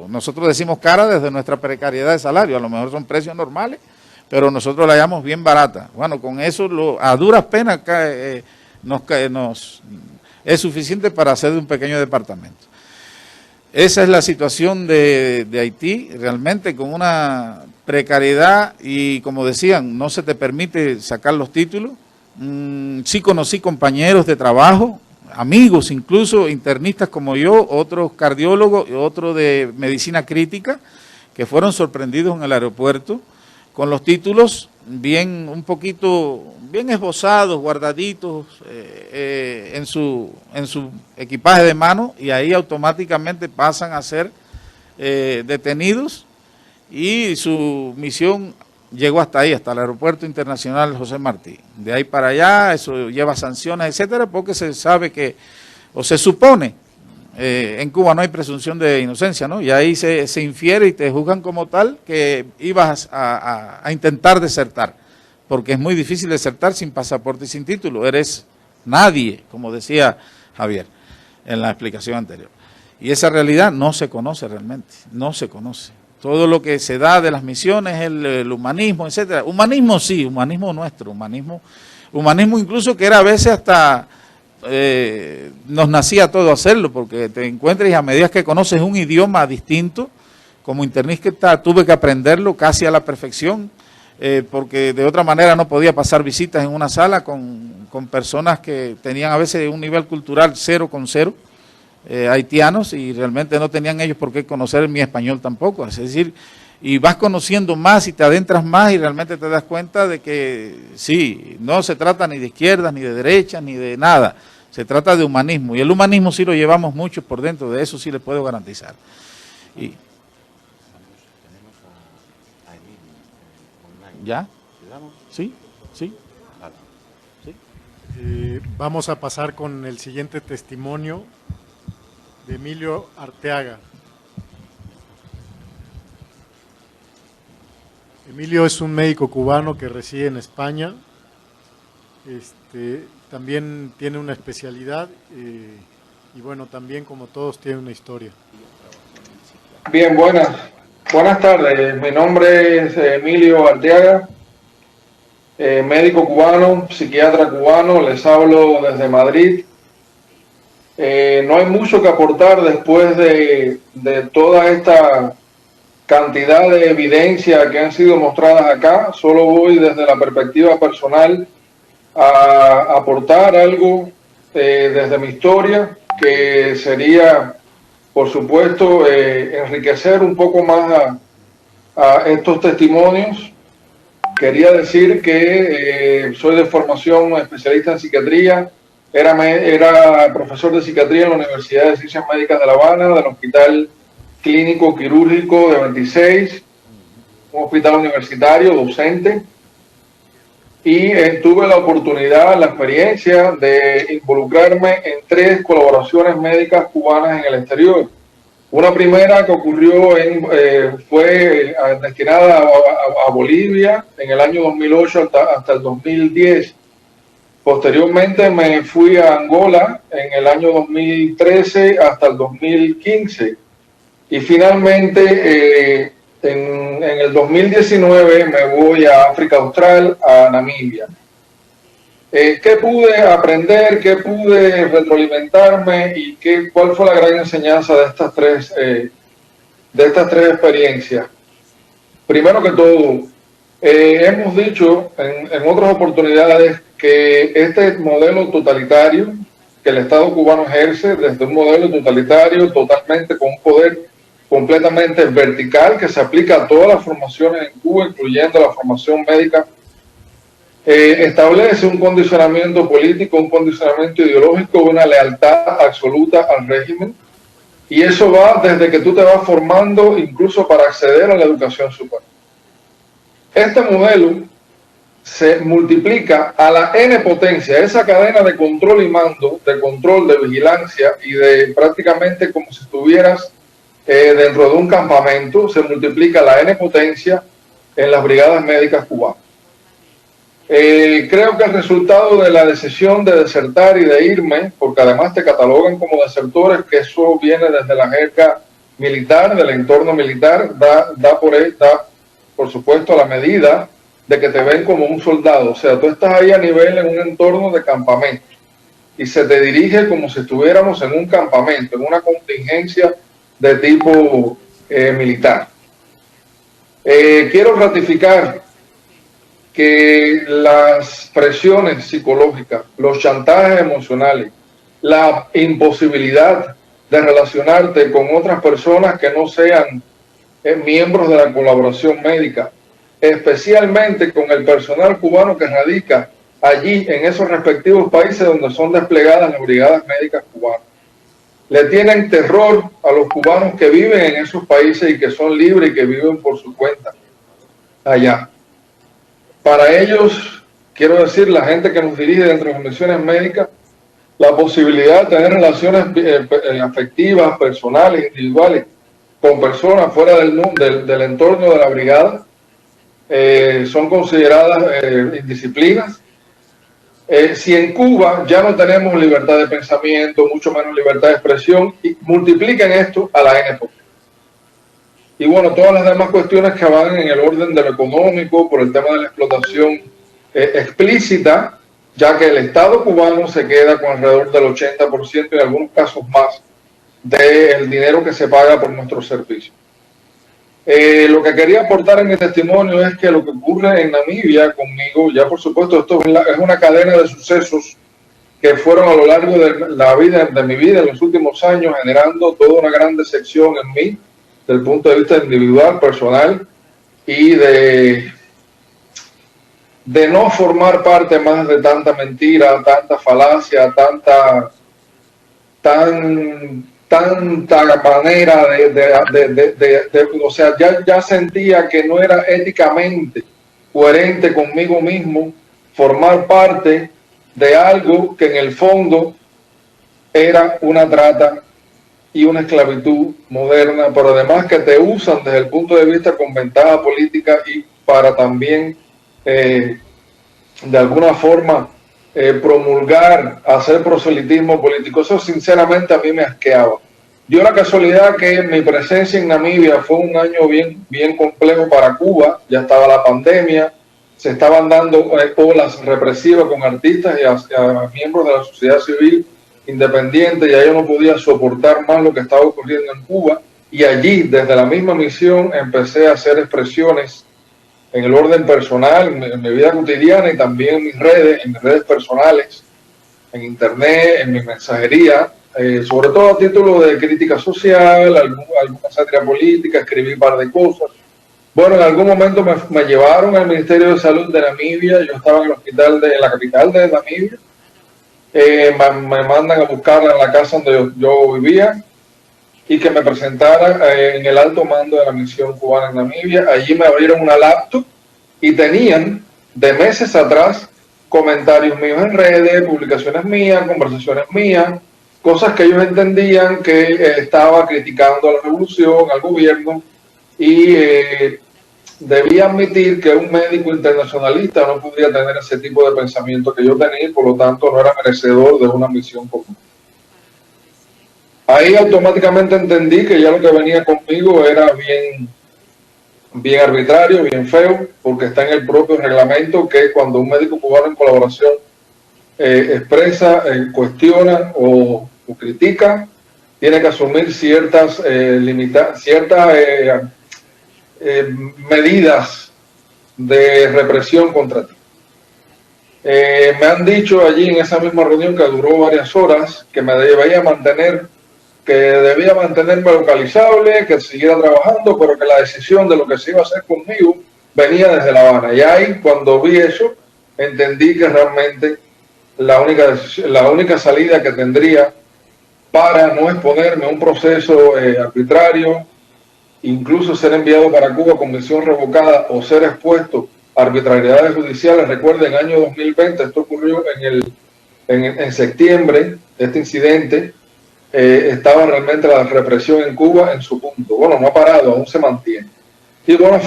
Nosotros decimos cara desde nuestra precariedad de salario, a lo mejor son precios normales, pero nosotros la llamamos bien barata. Bueno, con eso a duras penas es suficiente para hacer de un pequeño departamento. Esa es la situación de Haití, realmente con una precariedad y, como decían, no se te permite sacar los títulos. Sí conocí compañeros de trabajo, amigos incluso, internistas como yo, otros cardiólogos y otros de medicina crítica, que fueron sorprendidos en el aeropuerto con los títulos bien esbozados, guardaditos en su equipaje de mano, y ahí automáticamente pasan a ser detenidos, y su misión llegó hasta ahí, hasta el Aeropuerto Internacional José Martí. De ahí para allá, eso lleva sanciones, etcétera, porque se sabe que, o se supone, en Cuba no hay presunción de inocencia, ¿no? Y ahí se infiere y te juzgan como tal que ibas a intentar desertar, porque es muy difícil desertar sin pasaporte y sin título. Eres nadie, como decía Javier en la explicación anterior. Y esa realidad no se conoce realmente, no se conoce. Todo lo que se da de las misiones, el humanismo, etcétera. Humanismo sí, humanismo nuestro, humanismo incluso que era a veces hasta nos nacía todo hacerlo, porque te encuentras y a medida que conoces un idioma distinto, como internista tuve que aprenderlo casi a la perfección, porque de otra manera no podía pasar visitas en una sala con personas que tenían a veces un nivel cultural 0,0, haitianos, y realmente no tenían ellos por qué conocer mi español tampoco. Es decir, y vas conociendo más y te adentras más y realmente te das cuenta de que sí, no se trata ni de izquierdas, ni de derechas, ni de nada. Se trata de humanismo, y el humanismo sí lo llevamos mucho por dentro, de eso sí les puedo garantizar. Y, ¿ya? ¿Sí? ¿Sí? ¿Sí? Vamos a pasar con el siguiente testimonio de Emilio Arteaga. Emilio es un médico cubano que reside en España. También tiene una especialidad y bueno, también como todos tiene una historia. Bien, buenas tardes. Mi nombre es Emilio Arteaga, médico cubano, psiquiatra cubano. Les hablo desde Madrid. No hay mucho que aportar después de toda esta cantidad de evidencia que han sido mostradas acá. Solo voy desde la perspectiva personal a aportar algo desde mi historia, que sería, por supuesto, enriquecer un poco más a estos testimonios. Quería decir que soy de formación especialista en psiquiatría, era profesor de psiquiatría en la Universidad de Ciencias Médicas de La Habana, del Hospital Clínico Quirúrgico de 26, un hospital universitario, docente. Y tuve la oportunidad, la experiencia de involucrarme en 3 colaboraciones médicas cubanas en el exterior. Una primera que ocurrió fue destinada a Bolivia en el año 2008 hasta el 2010. Posteriormente me fui a Angola en el año 2013 hasta el 2015 y finalmente en el 2019 me voy a África Austral, a Namibia. ¿Qué pude aprender, qué pude retroalimentarme y cuál fue la gran enseñanza de estas tres experiencias? Primero que todo, hemos dicho en otras oportunidades que este modelo totalitario que el Estado cubano ejerce, desde un modelo totalitario totalmente con un poder completamente vertical que se aplica a todas las formaciones en Cuba, incluyendo la formación médica, establece un condicionamiento político, un condicionamiento ideológico, una lealtad absoluta al régimen, y eso va desde que tú te vas formando incluso para acceder a la educación superior. Este modelo se multiplica a la N potencia, esa cadena de control y mando, de control, de vigilancia y de prácticamente como si estuvieras dentro de un campamento, se multiplica a la N potencia en las brigadas médicas cubanas. Creo que el resultado de la decisión de desertar y de irme, porque además te catalogan como desertores, que eso viene desde la jerga militar, del entorno militar, da por supuesto la medida de que te ven como un soldado, o sea, tú estás ahí a nivel en un entorno de campamento y se te dirige como si estuviéramos en un campamento, en una contingencia de tipo militar. Quiero ratificar que las presiones psicológicas, los chantajes emocionales, la imposibilidad de relacionarte con otras personas que no sean miembros de la colaboración médica, especialmente con el personal cubano que radica allí en esos respectivos países donde son desplegadas las brigadas médicas cubanas. Le tienen terror a los cubanos que viven en esos países y que son libres y que viven por su cuenta allá. Para ellos, quiero decir, la gente que nos dirige dentro de las misiones médicas, la posibilidad de tener relaciones afectivas, personales, individuales, con personas fuera del entorno de la brigada, son consideradas indisciplinas. Si en Cuba ya no tenemos libertad de pensamiento, mucho menos libertad de expresión, y multipliquen esto a la N. Y bueno, todas las demás cuestiones que van en el orden de lo económico, por el tema de la explotación explícita, ya que el Estado cubano se queda con alrededor del 80% y en algunos casos más del dinero que se paga por nuestros servicios. Lo que quería aportar en mi testimonio es que lo que ocurre en Namibia conmigo, ya por supuesto esto es una cadena de sucesos que fueron a lo largo de mi vida en los últimos años, generando toda una gran decepción en mí, desde el punto de vista individual, personal, y de no formar parte más de tanta mentira, tanta falacia, tanta manera o sea, ya sentía que no era éticamente coherente conmigo mismo formar parte de algo que en el fondo era una trata y una esclavitud moderna, pero además que te usan desde el punto de vista con ventaja política y para también de alguna forma promulgar, hacer proselitismo político. Eso sinceramente a mí me asqueaba. Dio la casualidad que mi presencia en Namibia fue un año bien complejo para Cuba, ya estaba la pandemia, se estaban dando olas represivas con artistas y a miembros de la sociedad civil independiente, ya yo no podía soportar más lo que estaba ocurriendo en Cuba, y allí desde la misma misión empecé a hacer expresiones en el orden personal, en mi vida cotidiana y también en mis redes personales, en internet, en mi mensajería, sobre todo a título de crítica social, alguna sátira política, escribí un par de cosas. Bueno, en algún momento me llevaron al Ministerio de Salud de Namibia, yo estaba en el hospital en la capital de Namibia, me mandan a buscarla en la casa donde yo vivía y que me presentara en el alto mando de la misión cubana en Namibia. Allí me abrieron una laptop y tenían de meses atrás comentarios míos en redes, publicaciones mías, conversaciones mías, cosas que ellos entendían que estaba criticando a la revolución, al gobierno, y debía admitir que un médico internacionalista no podía tener ese tipo de pensamiento que yo tenía y por lo tanto no era merecedor de una misión común. Ahí automáticamente entendí que ya lo que venía conmigo era bien arbitrario, bien feo, porque está en el propio reglamento que cuando un médico cubano en colaboración expresa, cuestiona o critica, tiene que asumir ciertas medidas de represión contra ti. Me han dicho allí en esa misma reunión que duró varias horas que me debía mantenerme localizable, que siguiera trabajando, pero que la decisión de lo que se iba a hacer conmigo venía desde La Habana. Y ahí, cuando vi eso, entendí que realmente la única salida que tendría para no exponerme a un proceso arbitrario, incluso ser enviado para Cuba con misión revocada o ser expuesto a arbitrariedades judiciales. Recuerden, en el año 2020, esto ocurrió en septiembre, este incidente, estaba realmente la represión en Cuba en su punto. Bueno, no ha parado, aún se mantiene. Y bueno,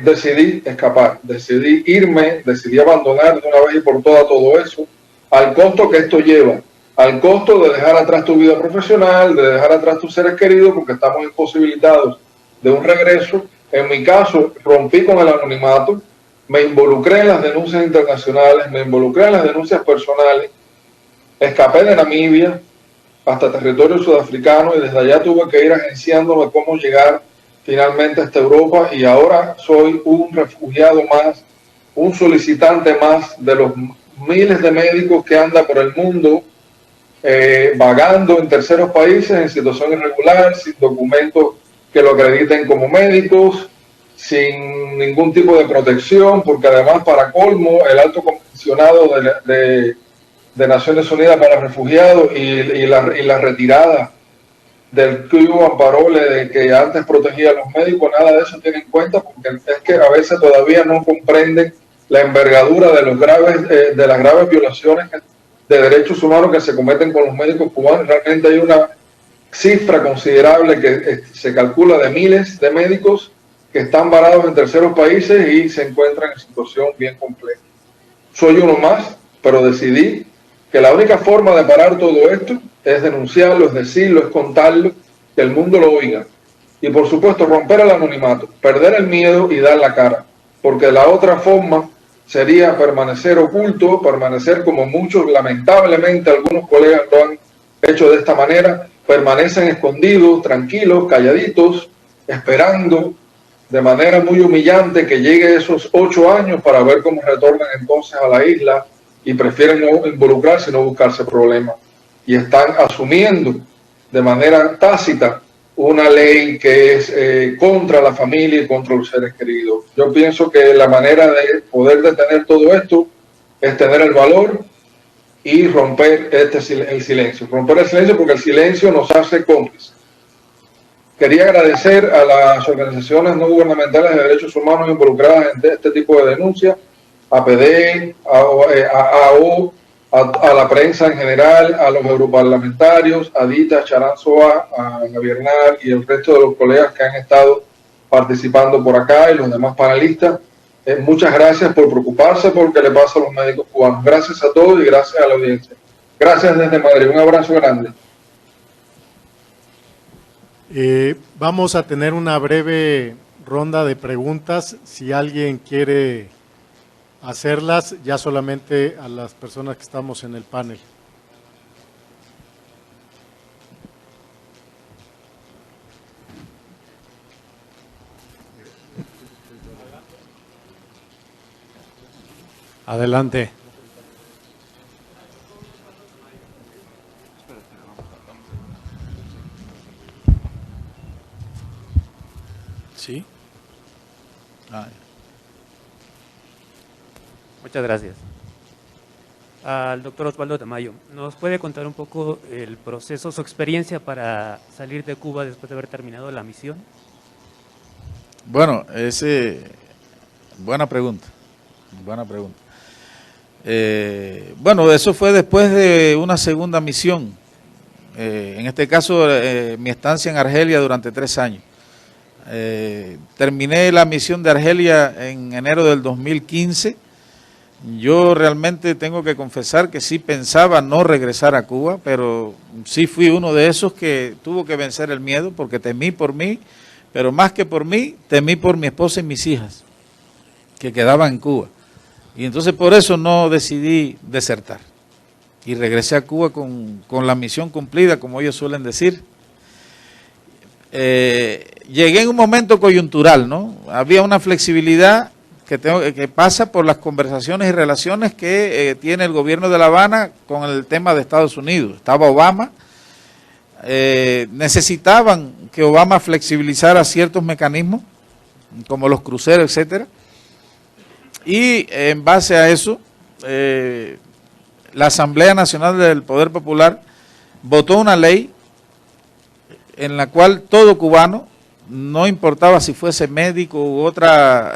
decidí escapar, decidí irme, decidí abandonar de una vez y por todas todo eso, al costo que esto lleva, al costo de dejar atrás tu vida profesional, de dejar atrás tus seres queridos, porque estamos imposibilitados de un regreso. En mi caso, rompí con el anonimato, me involucré en las denuncias internacionales, me involucré en las denuncias personales, escapé de Namibia hasta territorio sudafricano y desde allá tuve que ir agenciándome cómo llegar finalmente hasta Europa, y ahora soy un refugiado más, un solicitante más de los miles de médicos que andan por el mundo vagando en terceros países en situación irregular, sin documentos que lo acrediten como médicos, sin ningún tipo de protección, porque además, para colmo, el alto comisionado de Naciones Unidas para Refugiados y la retirada del Cuban Parole, de que antes protegía a los médicos, nada de eso tiene en cuenta, porque es que a veces todavía no comprenden la envergadura de las graves violaciones de derechos humanos que se cometen con los médicos cubanos. Realmente hay una cifra considerable que se calcula de miles de médicos que están varados en terceros países y se encuentran en situación bien compleja. Soy uno más, pero decidí que la única forma de parar todo esto es denunciarlo, es decirlo, es contarlo, que el mundo lo oiga. Y por supuesto romper el anonimato, perder el miedo y dar la cara, porque la otra forma sería permanecer oculto, permanecer como muchos, lamentablemente algunos colegas lo han hecho de esta manera, permanecen escondidos, tranquilos, calladitos, esperando de manera muy humillante que llegue esos 8 años para ver cómo retornan entonces a la isla, y prefieren no involucrarse y no buscarse problemas. Y están asumiendo de manera tácita una ley que es contra la familia y contra los seres queridos. Yo pienso que la manera de poder detener todo esto es tener el valor y romper el silencio. Romper el silencio, porque el silencio nos hace cómplices. Quería agradecer a las organizaciones no gubernamentales de derechos humanos involucradas en este tipo de denuncias, a PD, a AO, a la prensa en general, a los europarlamentarios, a Dita Charanzoa, a Gaviernar y el resto de los colegas que han estado participando por acá y los demás panelistas. Muchas gracias por preocuparse por lo que le pasa a los médicos cubanos. Gracias a todos y gracias a la audiencia. Gracias desde Madrid. Un abrazo grande. Vamos a tener una breve ronda de preguntas. Si alguien quiere hacerlas, ya solamente a las personas que estamos en el panel. Adelante. ¿Sí? Muchas gracias. Al doctor Osvaldo Tamayo, ¿nos puede contar un poco el proceso, su experiencia para salir de Cuba después de haber terminado la misión? Bueno, buena pregunta. Bueno, eso fue después de una segunda misión. En este caso, mi estancia en Argelia durante 3 años. Terminé la misión de Argelia en enero del 2015. Yo realmente tengo que confesar que sí pensaba no regresar a Cuba, pero sí fui uno de esos que tuvo que vencer el miedo porque temí por mí, pero más que por mí, temí por mi esposa y mis hijas, que quedaban en Cuba. Y entonces por eso no decidí desertar. Y regresé a Cuba con la misión cumplida, como ellos suelen decir. Llegué en un momento coyuntural, ¿no? Había una flexibilidad que pasa por las conversaciones y relaciones que tiene el gobierno de La Habana con el tema de Estados Unidos. Estaba Obama, necesitaban que Obama flexibilizara ciertos mecanismos, como los cruceros, etcétera, y en base a eso, la Asamblea Nacional del Poder Popular votó una ley en la cual todo cubano, no importaba si fuese médico u otra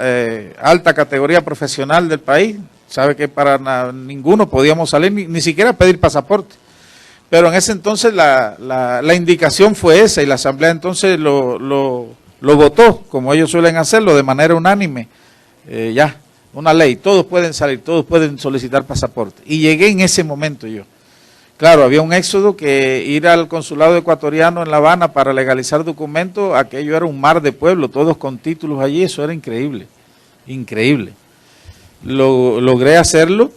alta categoría profesional del país, sabe que para ninguno podíamos salir, ni siquiera pedir pasaporte. Pero en ese entonces la indicación fue esa y la Asamblea entonces lo votó, como ellos suelen hacerlo, de manera unánime, ya, una ley, todos pueden salir, todos pueden solicitar pasaporte. Y llegué en ese momento yo. Claro, había un éxodo que ir al consulado ecuatoriano en La Habana para legalizar documentos, aquello era un mar de pueblo, todos con títulos allí, eso era increíble, increíble. Logré hacerlo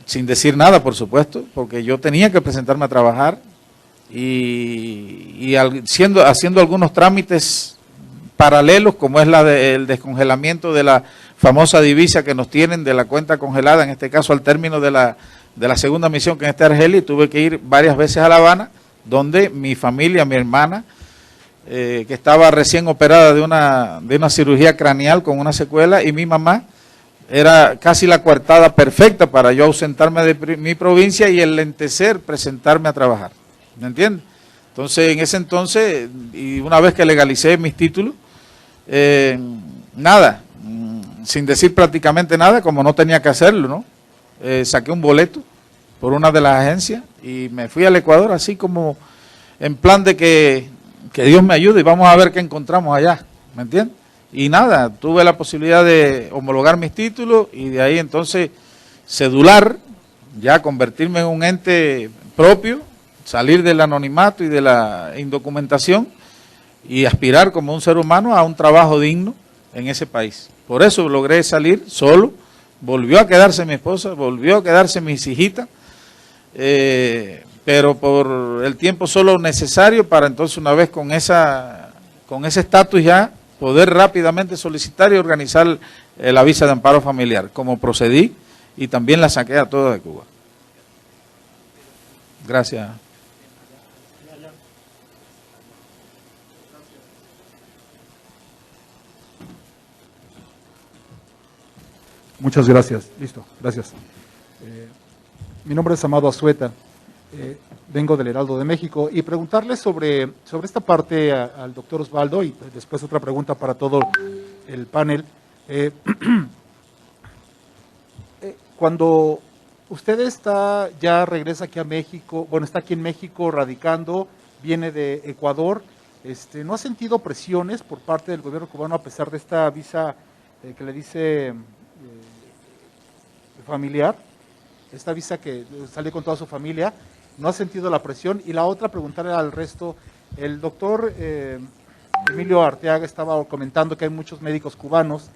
sin decir nada, por supuesto, porque yo tenía que presentarme a trabajar y haciendo algunos trámites paralelos, como es el descongelamiento de la famosa divisa que nos tienen de la cuenta congelada, en este caso al término de la segunda misión que en este Argelia, y tuve que ir varias veces a La Habana, donde mi familia, mi hermana, que estaba recién operada de una cirugía craneal con una secuela, y mi mamá, era casi la coartada perfecta para yo ausentarme de mi provincia y enlentecer, presentarme a trabajar, ¿me entiendes? Entonces, en ese entonces, y una vez que legalicé mis títulos, nada, sin decir prácticamente nada, como no tenía que hacerlo, ¿no? Saqué un boleto por una de las agencias y me fui al Ecuador así como en plan de que Dios me ayude y vamos a ver qué encontramos allá, ¿me entiendes? Y nada, tuve la posibilidad de homologar mis títulos y de ahí entonces cedular, ya convertirme en un ente propio, salir del anonimato y de la indocumentación y aspirar como un ser humano a un trabajo digno en ese país. Por eso logré salir solo. Volvió a quedarse mi esposa, volvió a quedarse mis hijitas, pero por el tiempo solo necesario para entonces una vez con ese estatus ya poder rápidamente solicitar y organizar la visa de amparo familiar, como procedí y también la saqué a toda de Cuba. Gracias. Muchas gracias. Listo, gracias. Mi nombre es Amado Azueta, vengo del Heraldo de México y preguntarle sobre esta parte al doctor Osvaldo y después otra pregunta para todo el panel. Cuando usted ya regresa aquí a México, bueno, está aquí en México radicando, viene de Ecuador, ¿no ha sentido presiones por parte del gobierno cubano a pesar de esta visa que le dice familiar, esta visa que salió con toda su familia, no ha sentido la presión? Y la otra, preguntarle al resto, el doctor Emilio Arteaga estaba comentando que hay muchos médicos cubanos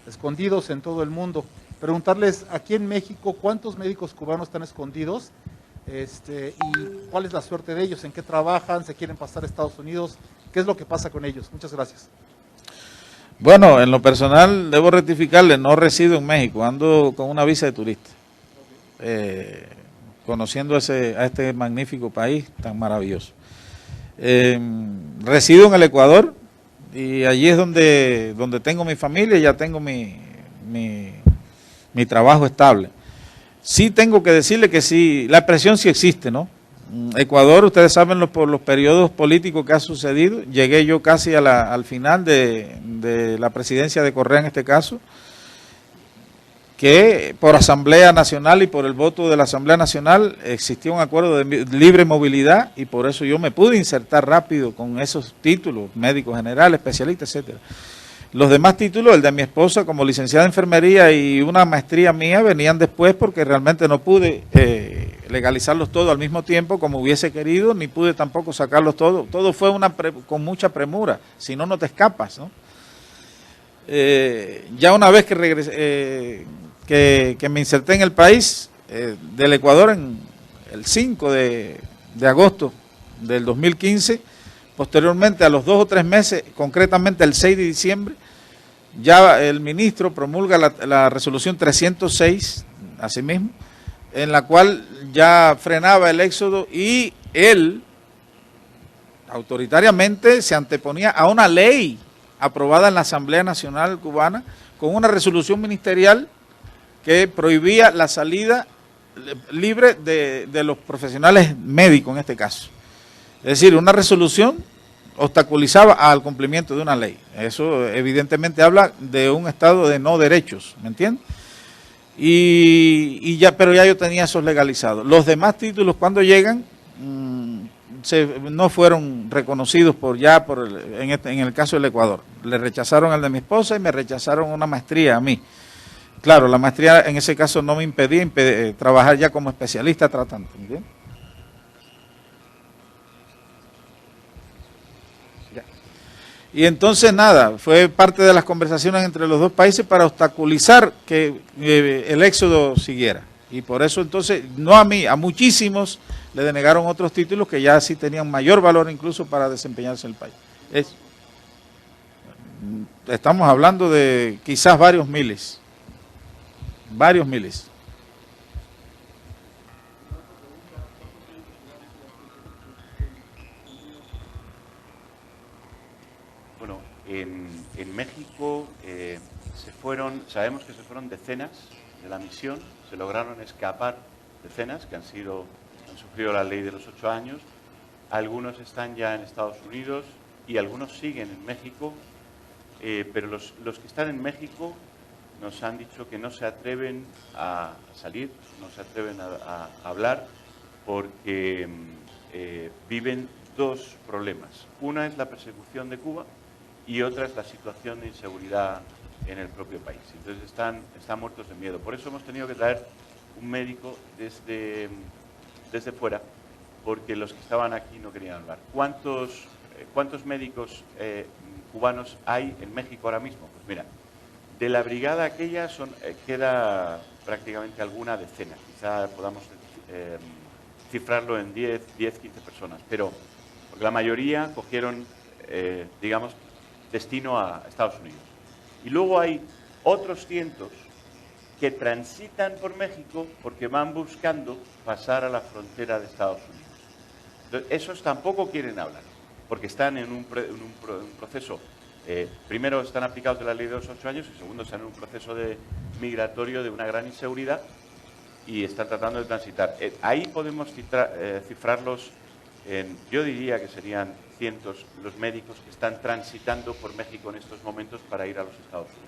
escondidos en todo el mundo. Preguntarles, aquí en México, ¿cuántos médicos cubanos están escondidos? ¿Y cuál es la suerte de ellos? ¿En qué trabajan? ¿Se quieren pasar a Estados Unidos? ¿Qué es lo que pasa con ellos? Muchas gracias. Bueno, en lo personal debo rectificarle, no resido en México, ando con una visa de turista, conociendo a este magnífico país tan maravilloso. Resido en el Ecuador y allí es donde tengo mi familia y ya tengo mi trabajo estable. Sí tengo que decirle que sí, la presión sí existe, ¿no? Ecuador, ustedes saben por los periodos políticos que ha sucedido, llegué yo casi al final de la presidencia de Correa en este caso, que por Asamblea Nacional y por el voto de la Asamblea Nacional existía un acuerdo de libre movilidad y por eso yo me pude insertar rápido con esos títulos, médico general, especialista, etcétera. Los demás títulos, el de mi esposa como licenciada en enfermería y una maestría mía, venían después porque realmente no pude legalizarlos todos al mismo tiempo como hubiese querido, ni pude tampoco sacarlos todos. Todo fue con mucha premura, si no, no te escapas, ¿no? Ya una vez que regresé, que me inserté en el país del Ecuador en el 5 de agosto del 2015, posteriormente a los 2 o 3 meses, concretamente el 6 de diciembre, ya el ministro promulga la resolución 306, así mismo, en la cual ya frenaba el éxodo y él autoritariamente se anteponía a una ley aprobada en la Asamblea Nacional Cubana con una resolución ministerial que prohibía la salida libre de los profesionales médicos en este caso. Es decir, una resolución obstaculizaba al cumplimiento de una ley. Eso evidentemente habla de un estado de no derechos, ¿me entiendes? Pero ya yo tenía esos legalizados. Los demás títulos cuando llegan no fueron reconocidos en el caso del Ecuador. Le rechazaron el de mi esposa y me rechazaron una maestría a mí. Claro, la maestría en ese caso no me impedía trabajar ya como especialista tratante, ¿entiendes? Y entonces nada, fue parte de las conversaciones entre los dos países para obstaculizar que el éxodo siguiera. Y por eso entonces, no a mí, a muchísimos le denegaron otros títulos que ya sí tenían mayor valor incluso para desempeñarse en el país. Estamos hablando de quizás varios miles. Varios miles. Bueno, en México sabemos que se fueron decenas de la misión, se lograron escapar decenas que han sufrido la ley de los 8 años, algunos están ya en Estados Unidos y algunos siguen en México, pero los que están en México nos han dicho que no se atreven a salir, no se atreven a hablar porque viven dos problemas. Una es la persecución de Cuba y otra es la situación de inseguridad en el propio país. Entonces están muertos de miedo. Por eso hemos tenido que traer un médico desde fuera, porque los que estaban aquí no querían hablar. ¿Cuántos médicos cubanos hay en México ahora mismo? Pues mira, de la brigada aquella queda prácticamente alguna decena. Quizá podamos cifrarlo en 10, 15 personas, pero porque la mayoría cogieron, digamos, destino a Estados Unidos. Y luego hay otros cientos que transitan por México porque van buscando pasar a la frontera de Estados Unidos. Entonces, esos tampoco quieren hablar, porque están en un proceso. Primero están aplicados de la ley de los 8 años y segundo están en un proceso migratorio de una gran inseguridad y están tratando de transitar. Ahí podemos cifrarlos yo diría que serían cientos los médicos que están transitando por México en estos momentos para ir a los Estados Unidos.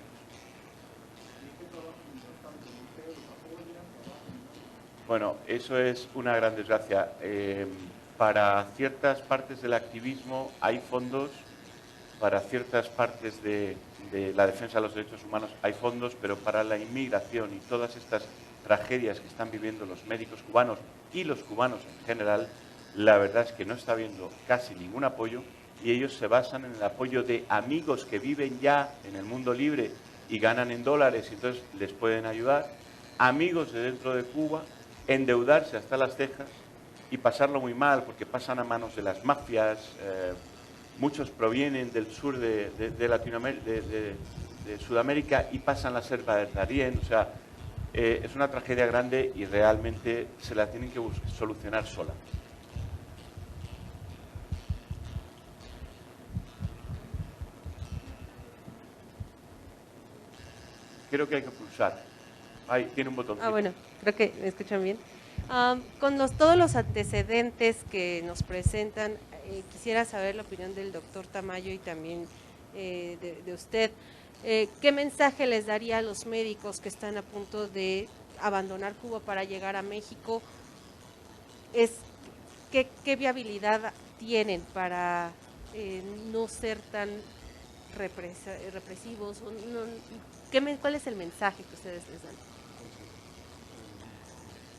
Bueno, eso es una gran desgracia. Para ciertas partes del activismo hay fondos, para ciertas partes de la defensa de los derechos humanos hay fondos, pero para la inmigración y todas estas tragedias que están viviendo los médicos cubanos y los cubanos en general, la verdad es que no está habiendo casi ningún apoyo y ellos se basan en el apoyo de amigos que viven ya en el mundo libre y ganan en dólares y entonces les pueden ayudar, amigos de dentro de Cuba, endeudarse hasta las cejas y pasarlo muy mal porque pasan a manos de las mafias. Muchos provienen del sur de Latinoamérica, de Sudamérica y pasan la selva del Darién. O sea, es una tragedia grande y realmente se la tienen que solucionar sola. Creo que hay que pulsar. Ahí tiene un botón. Bueno, creo que me escuchan bien. Con todos los antecedentes que nos presentan, quisiera saber la opinión del doctor Tamayo y también de usted. ¿qué mensaje les daría a los médicos que están a punto de abandonar Cuba para llegar a México? ¿Qué viabilidad tienen para no ser tan represivos? ¿Cuál es el mensaje que ustedes les dan?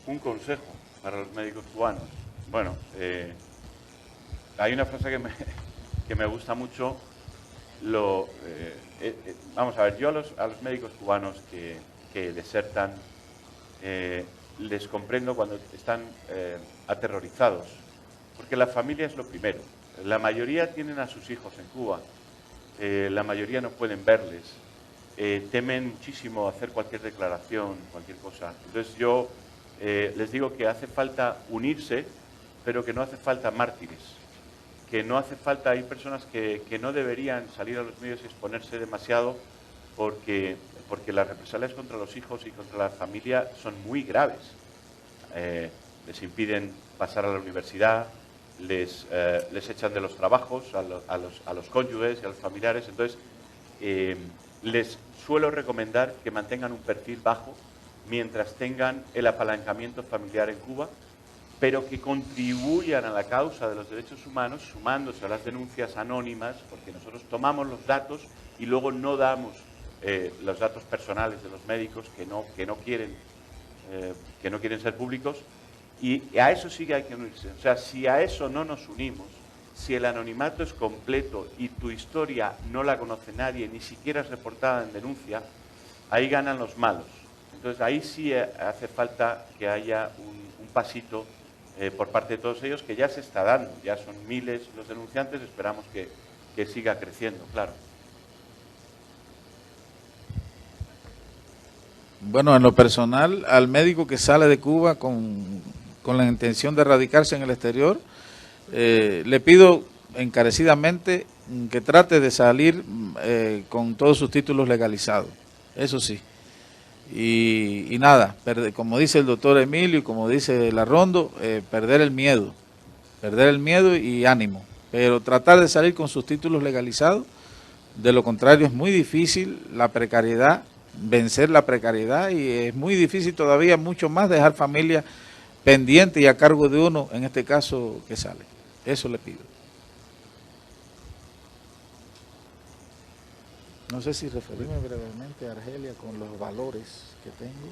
Un consejo para los médicos cubanos. Bueno, hay una frase que me gusta mucho. Vamos a ver, yo a los médicos cubanos que desertan, les comprendo cuando están aterrorizados, porque la familia es lo primero. La mayoría tienen a sus hijos en Cuba, la mayoría no pueden verles, temen muchísimo hacer cualquier declaración, cualquier cosa. Entonces yo les digo que hace falta unirse, pero que no hace falta mártires, que no hace falta, hay personas que no deberían salir a los medios y exponerse demasiado porque las represalias contra los hijos y contra la familia son muy graves. Les impiden pasar a la universidad, les echan de los trabajos a los cónyuges y a los familiares. Entonces, les suelo recomendar que mantengan un perfil bajo mientras tengan el apalancamiento familiar en Cuba, pero que contribuyan a la causa de los derechos humanos sumándose a las denuncias anónimas, porque nosotros tomamos los datos y luego no damos los datos personales de los médicos que no quieren ser públicos, y a eso sí que hay que unirse. O sea, si a eso no nos unimos, si el anonimato es completo y tu historia no la conoce nadie, ni siquiera es reportada en denuncia, ahí ganan los malos. Entonces ahí sí hace falta que haya un pasito por parte de todos ellos, que ya se está dando, ya son miles los denunciantes, esperamos que siga creciendo, claro. Bueno, en lo personal, al médico que sale de Cuba con la intención de radicarse en el exterior, le pido encarecidamente que trate de salir con todos sus títulos legalizados, eso sí. Y nada, como dice el doctor Emilio y como dice Larrondo, perder el miedo y ánimo, pero tratar de salir con sus títulos legalizados, de lo contrario es muy difícil la precariedad, vencer la precariedad, y es muy difícil todavía mucho más dejar familia pendiente y a cargo de uno, en este caso que sale. Eso le pido. No sé si referirme brevemente a Argelia con los valores que tengo.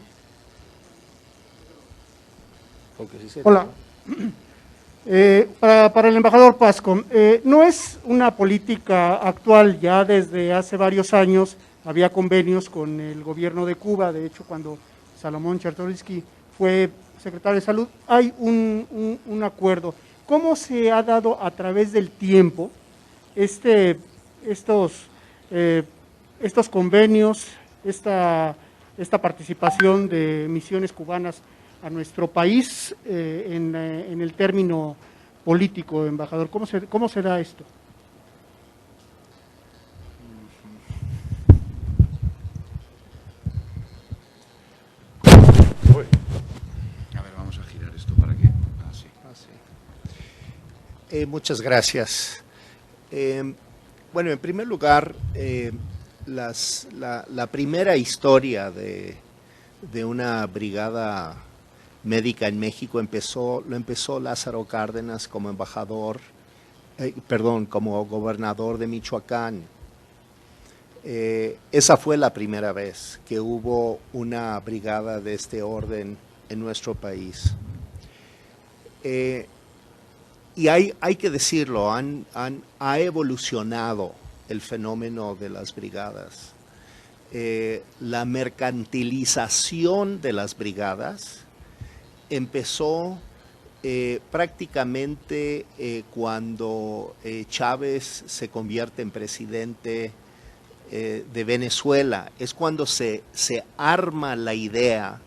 Porque sí se Hola. Para el embajador Pasco, no es una política actual, ya desde hace varios años había convenios con el gobierno de Cuba. De hecho, cuando Salomón Chertorivsky fue secretario de Salud, hay un acuerdo. ¿Cómo se ha dado a través del tiempo estos convenios, esta participación de misiones cubanas a nuestro país en el término político, embajador? ¿Cómo se da esto? A ver, vamos a girar esto para que... muchas gracias. Bueno, en primer lugar, la primera historia de una brigada médica en México lo empezó Lázaro Cárdenas como como gobernador de Michoacán. Esa fue la primera vez que hubo una brigada de este orden en nuestro país. Y hay que decirlo, ha evolucionado el fenómeno de las brigadas. La mercantilización de las brigadas empezó prácticamente cuando Chávez se convierte en presidente de Venezuela. Es cuando se arma la idea,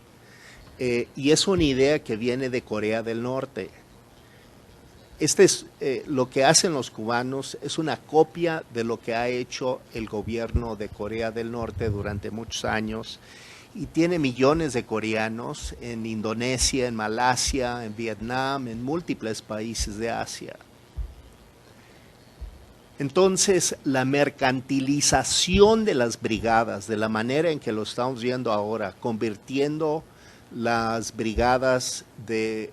y es una idea que viene de Corea del Norte. Lo que hacen los cubanos es una copia de lo que ha hecho el gobierno de Corea del Norte durante muchos años, y tiene millones de coreanos en Indonesia, en Malasia, en Vietnam, en múltiples países de Asia. Entonces, la mercantilización de las brigadas, de la manera en que lo estamos viendo ahora, convirtiendo las brigadas de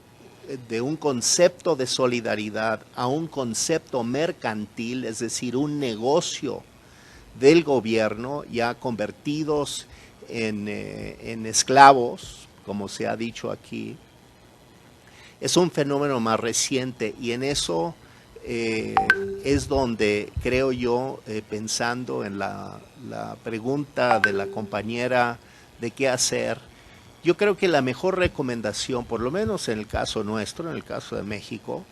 un concepto de solidaridad a un concepto mercantil, es decir, un negocio del gobierno, ya convertidos en esclavos, como se ha dicho aquí, es un fenómeno más reciente, y en eso es donde creo yo, pensando en la pregunta de la compañera de qué hacer, yo creo que la mejor recomendación, por lo menos en el caso nuestro, en el caso de México,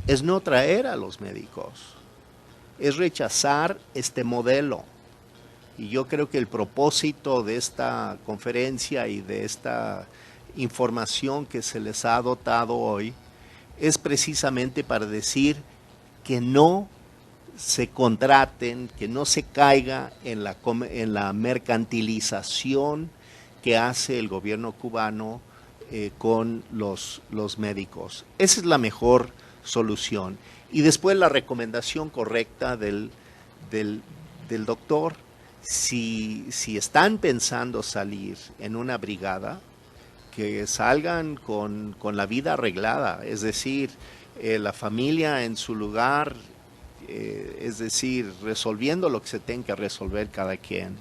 es no traer a los médicos, es rechazar este modelo. Y yo creo que el propósito de esta conferencia y de esta información que se les ha dotado hoy es precisamente para decir que no se contraten, que no se caiga en la mercantilización que hace el gobierno cubano con los médicos. Esa es la mejor solución. Y después la recomendación correcta del doctor, si están pensando salir en una brigada, que salgan con la vida arreglada, es decir, la familia en su lugar, es decir, resolviendo lo que se tenga que resolver cada quien.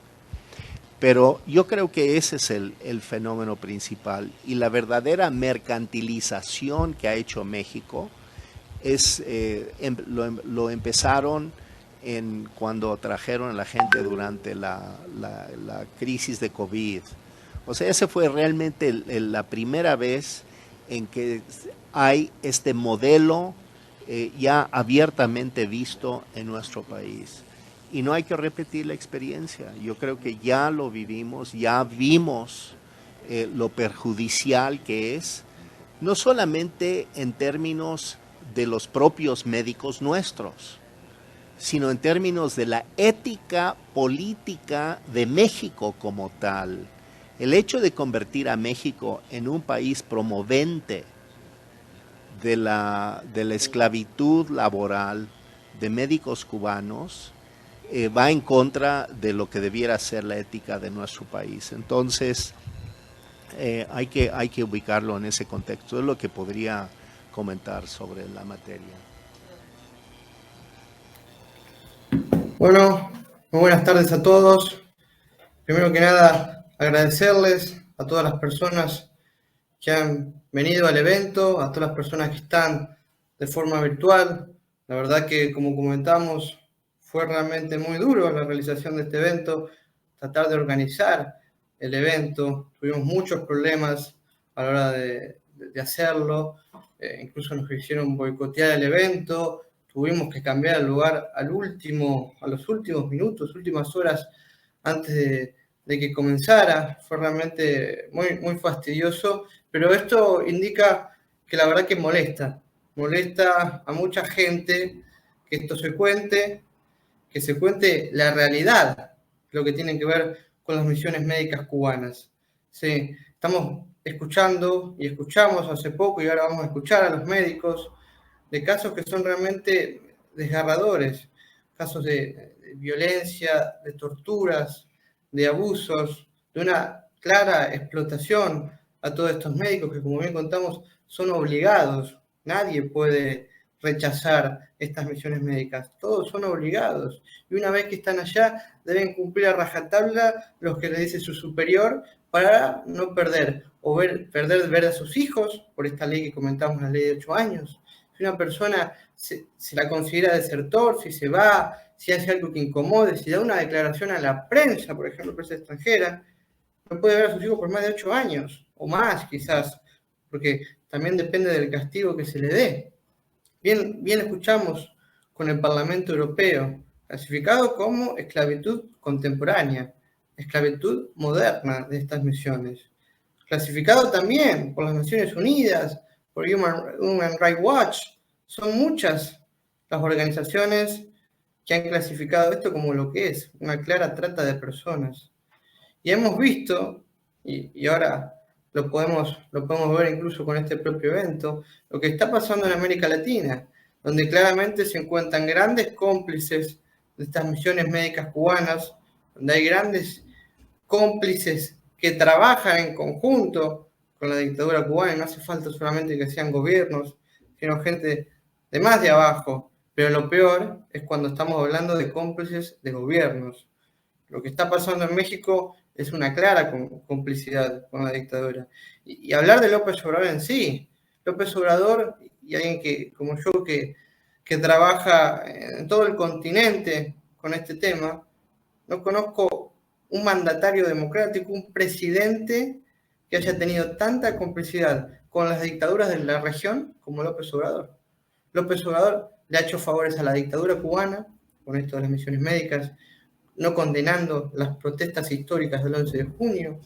Pero yo creo que ese es el fenómeno principal, y la verdadera mercantilización que ha hecho México es lo empezaron cuando trajeron a la gente durante la crisis de COVID. O sea, esa fue realmente la primera vez en que hay este modelo ya abiertamente visto en nuestro país. Y no hay que repetir la experiencia. Yo creo que ya lo vivimos, ya vimos lo perjudicial que es, no solamente en términos de los propios médicos nuestros, sino en términos de la ética política de México como tal. El hecho de convertir a México en un país promovente de la esclavitud laboral de médicos cubanos va en contra de lo que debiera ser la ética de nuestro país. Entonces, hay que ubicarlo en ese contexto. Es lo que podría comentar sobre la materia. Bueno, muy buenas tardes a todos. Primero que nada, agradecerles a todas las personas que han venido al evento, a todas las personas que están de forma virtual. La verdad que, como comentamos, fue realmente muy duro la realización de este evento, tratar de organizar el evento. Tuvimos muchos problemas a la hora de hacerlo, incluso nos hicieron boicotear el evento, tuvimos que cambiar el lugar a los últimos minutos, últimas horas antes de que comenzara. Fue realmente muy, muy fastidioso, pero esto indica que la verdad que molesta a mucha gente que esto se cuente, que se cuente la realidad, lo que tiene que ver con las misiones médicas cubanas. Sí, estamos escuchando y escuchamos hace poco, y ahora vamos a escuchar a los médicos de casos que son realmente desgarradores, casos de violencia, de torturas, de abusos, de una clara explotación a todos estos médicos que, como bien contamos, son obligados. Nadie puede rechazar estas misiones médicas, todos son obligados, y una vez que están allá deben cumplir a rajatabla los que le dice su superior para no perder ver a sus hijos por esta ley que comentamos, la ley de 8 años. Si una persona se la considera desertor, si se va, si hace algo que incomode, si da una declaración a la prensa, por ejemplo, prensa extranjera, no puede ver a sus hijos por más de 8 años, o más quizás, porque también depende del castigo que se le dé. Bien escuchamos con el Parlamento Europeo, clasificado como esclavitud contemporánea, esclavitud moderna de estas misiones. Clasificado también por las Naciones Unidas, por Human Rights Watch. Son muchas las organizaciones que han clasificado esto como lo que es, una clara trata de personas. Y hemos visto, y ahora lo podemos ver incluso con este propio evento, lo que está pasando en América Latina, donde claramente se encuentran grandes cómplices de estas misiones médicas cubanas, donde hay grandes cómplices que trabajan en conjunto con la dictadura cubana, y no hace falta solamente que sean gobiernos, sino gente de más de abajo. Pero lo peor es cuando estamos hablando de cómplices de gobiernos. Lo que está pasando en México es una clara complicidad con la dictadura. Y hablar de López Obrador en sí, López Obrador, y alguien que, como yo, que trabaja en todo el continente con este tema, no conozco un mandatario democrático, un presidente que haya tenido tanta complicidad con las dictaduras de la región como López Obrador. López Obrador le ha hecho favores a la dictadura cubana, con esto de las misiones médicas, no condenando las protestas históricas del 11 de junio,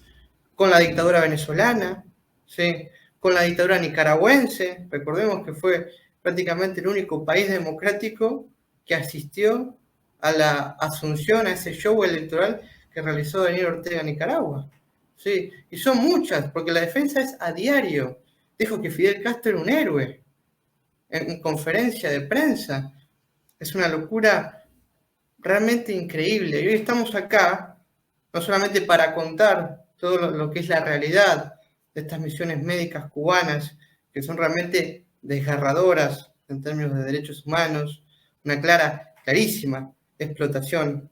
con la dictadura venezolana, ¿sí? Con la dictadura nicaragüense. Recordemos que fue prácticamente el único país democrático que asistió a la asunción, a ese show electoral que realizó Daniel Ortega en Nicaragua. ¿Sí? Y son muchas, porque la defensa es a diario. Dijo que Fidel Castro era un héroe en conferencia de prensa. Es una locura realmente increíble. Y hoy estamos acá, no solamente para contar todo lo que es la realidad de estas misiones médicas cubanas, que son realmente desgarradoras en términos de derechos humanos, una clarísima explotación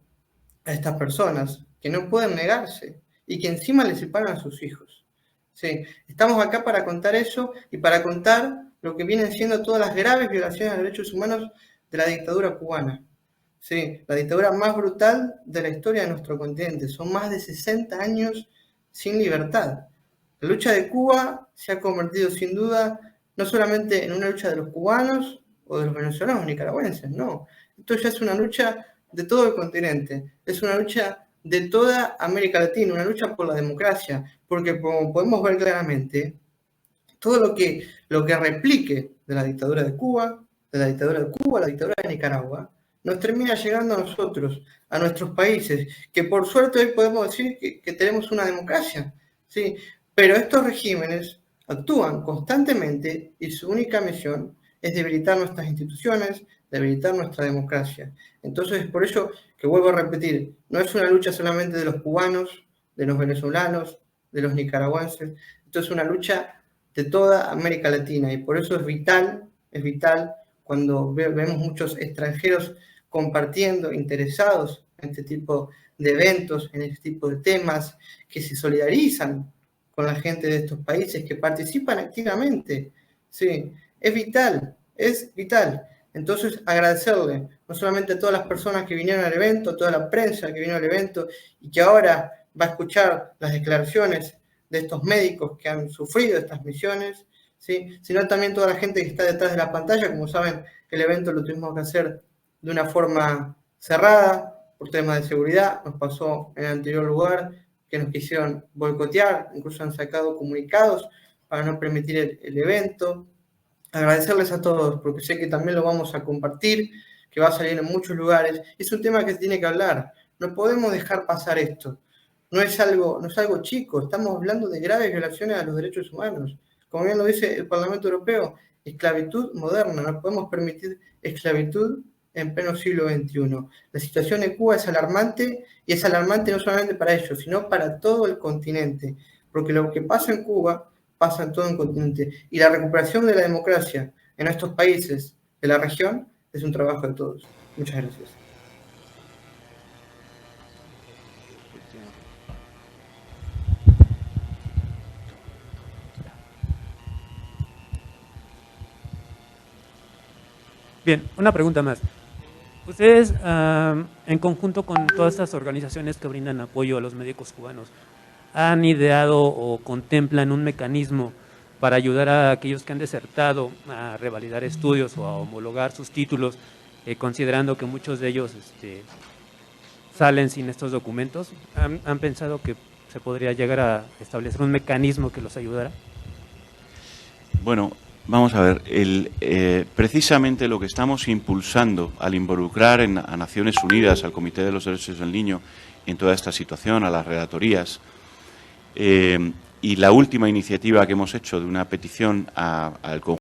a estas personas que no pueden negarse y que encima les separan a sus hijos. Sí, estamos acá para contar eso y para contar lo que vienen siendo todas las graves violaciones de derechos humanos de la dictadura cubana. Sí, la dictadura más brutal de la historia de nuestro continente. Son más de 60 años sin libertad. La lucha de Cuba se ha convertido sin duda no solamente en una lucha de los cubanos o de los venezolanos o nicaragüenses, no. Esto ya es una lucha de todo el continente, es una lucha de toda América Latina, una lucha por la democracia, porque como podemos ver claramente, todo lo que replique de la dictadura de Cuba, la dictadura de Nicaragua, nos termina llegando a nosotros, a nuestros países, que por suerte hoy podemos decir que tenemos una democracia, ¿sí? Pero estos regímenes actúan constantemente y su única misión es debilitar nuestras instituciones, debilitar nuestra democracia. Entonces, por eso que vuelvo a repetir, no es una lucha solamente de los cubanos, de los venezolanos, de los nicaragüenses, esto es una lucha de toda América Latina y por eso es vital cuando vemos muchos extranjeros compartiendo, interesados en este tipo de eventos, en este tipo de temas, que se solidarizan con la gente de estos países, que participan activamente. Sí, es vital. Entonces, agradecerle no solamente a todas las personas que vinieron al evento, a toda la prensa que vino al evento y que ahora va a escuchar las declaraciones de estos médicos que han sufrido estas misiones, ¿sí? Sino también toda la gente que está detrás de la pantalla. Como saben, el evento lo tuvimos que hacer de una forma cerrada, por temas de seguridad. Nos pasó en el anterior lugar que nos quisieron boicotear, incluso han sacado comunicados para no permitir el evento. Agradecerles a todos, porque sé que también lo vamos a compartir, que va a salir en muchos lugares. Es un tema que se tiene que hablar. No podemos dejar pasar esto. No es algo chico, estamos hablando de graves violaciones a los derechos humanos. Como bien lo dice el Parlamento Europeo, esclavitud moderna, no podemos permitir esclavitud en pleno siglo XXI. La situación en Cuba es alarmante, y es alarmante no solamente para ellos, sino para todo el continente, porque lo que pasa en Cuba pasa en todo el continente, y la recuperación de la democracia en estos países de la región es un trabajo de todos. Muchas gracias. Bien, una pregunta más. Ustedes, en conjunto con todas estas organizaciones que brindan apoyo a los médicos cubanos, ¿han ideado o contemplan un mecanismo para ayudar a aquellos que han desertado a revalidar estudios o a homologar sus títulos, considerando que muchos de ellos salen sin estos documentos? ¿Han pensado que se podría llegar a establecer un mecanismo que los ayudara? Bueno, vamos a ver, precisamente lo que estamos impulsando al involucrar a Naciones Unidas, al Comité de los Derechos del Niño en toda esta situación, a las relatorías, y la última iniciativa que hemos hecho de una petición al conjunto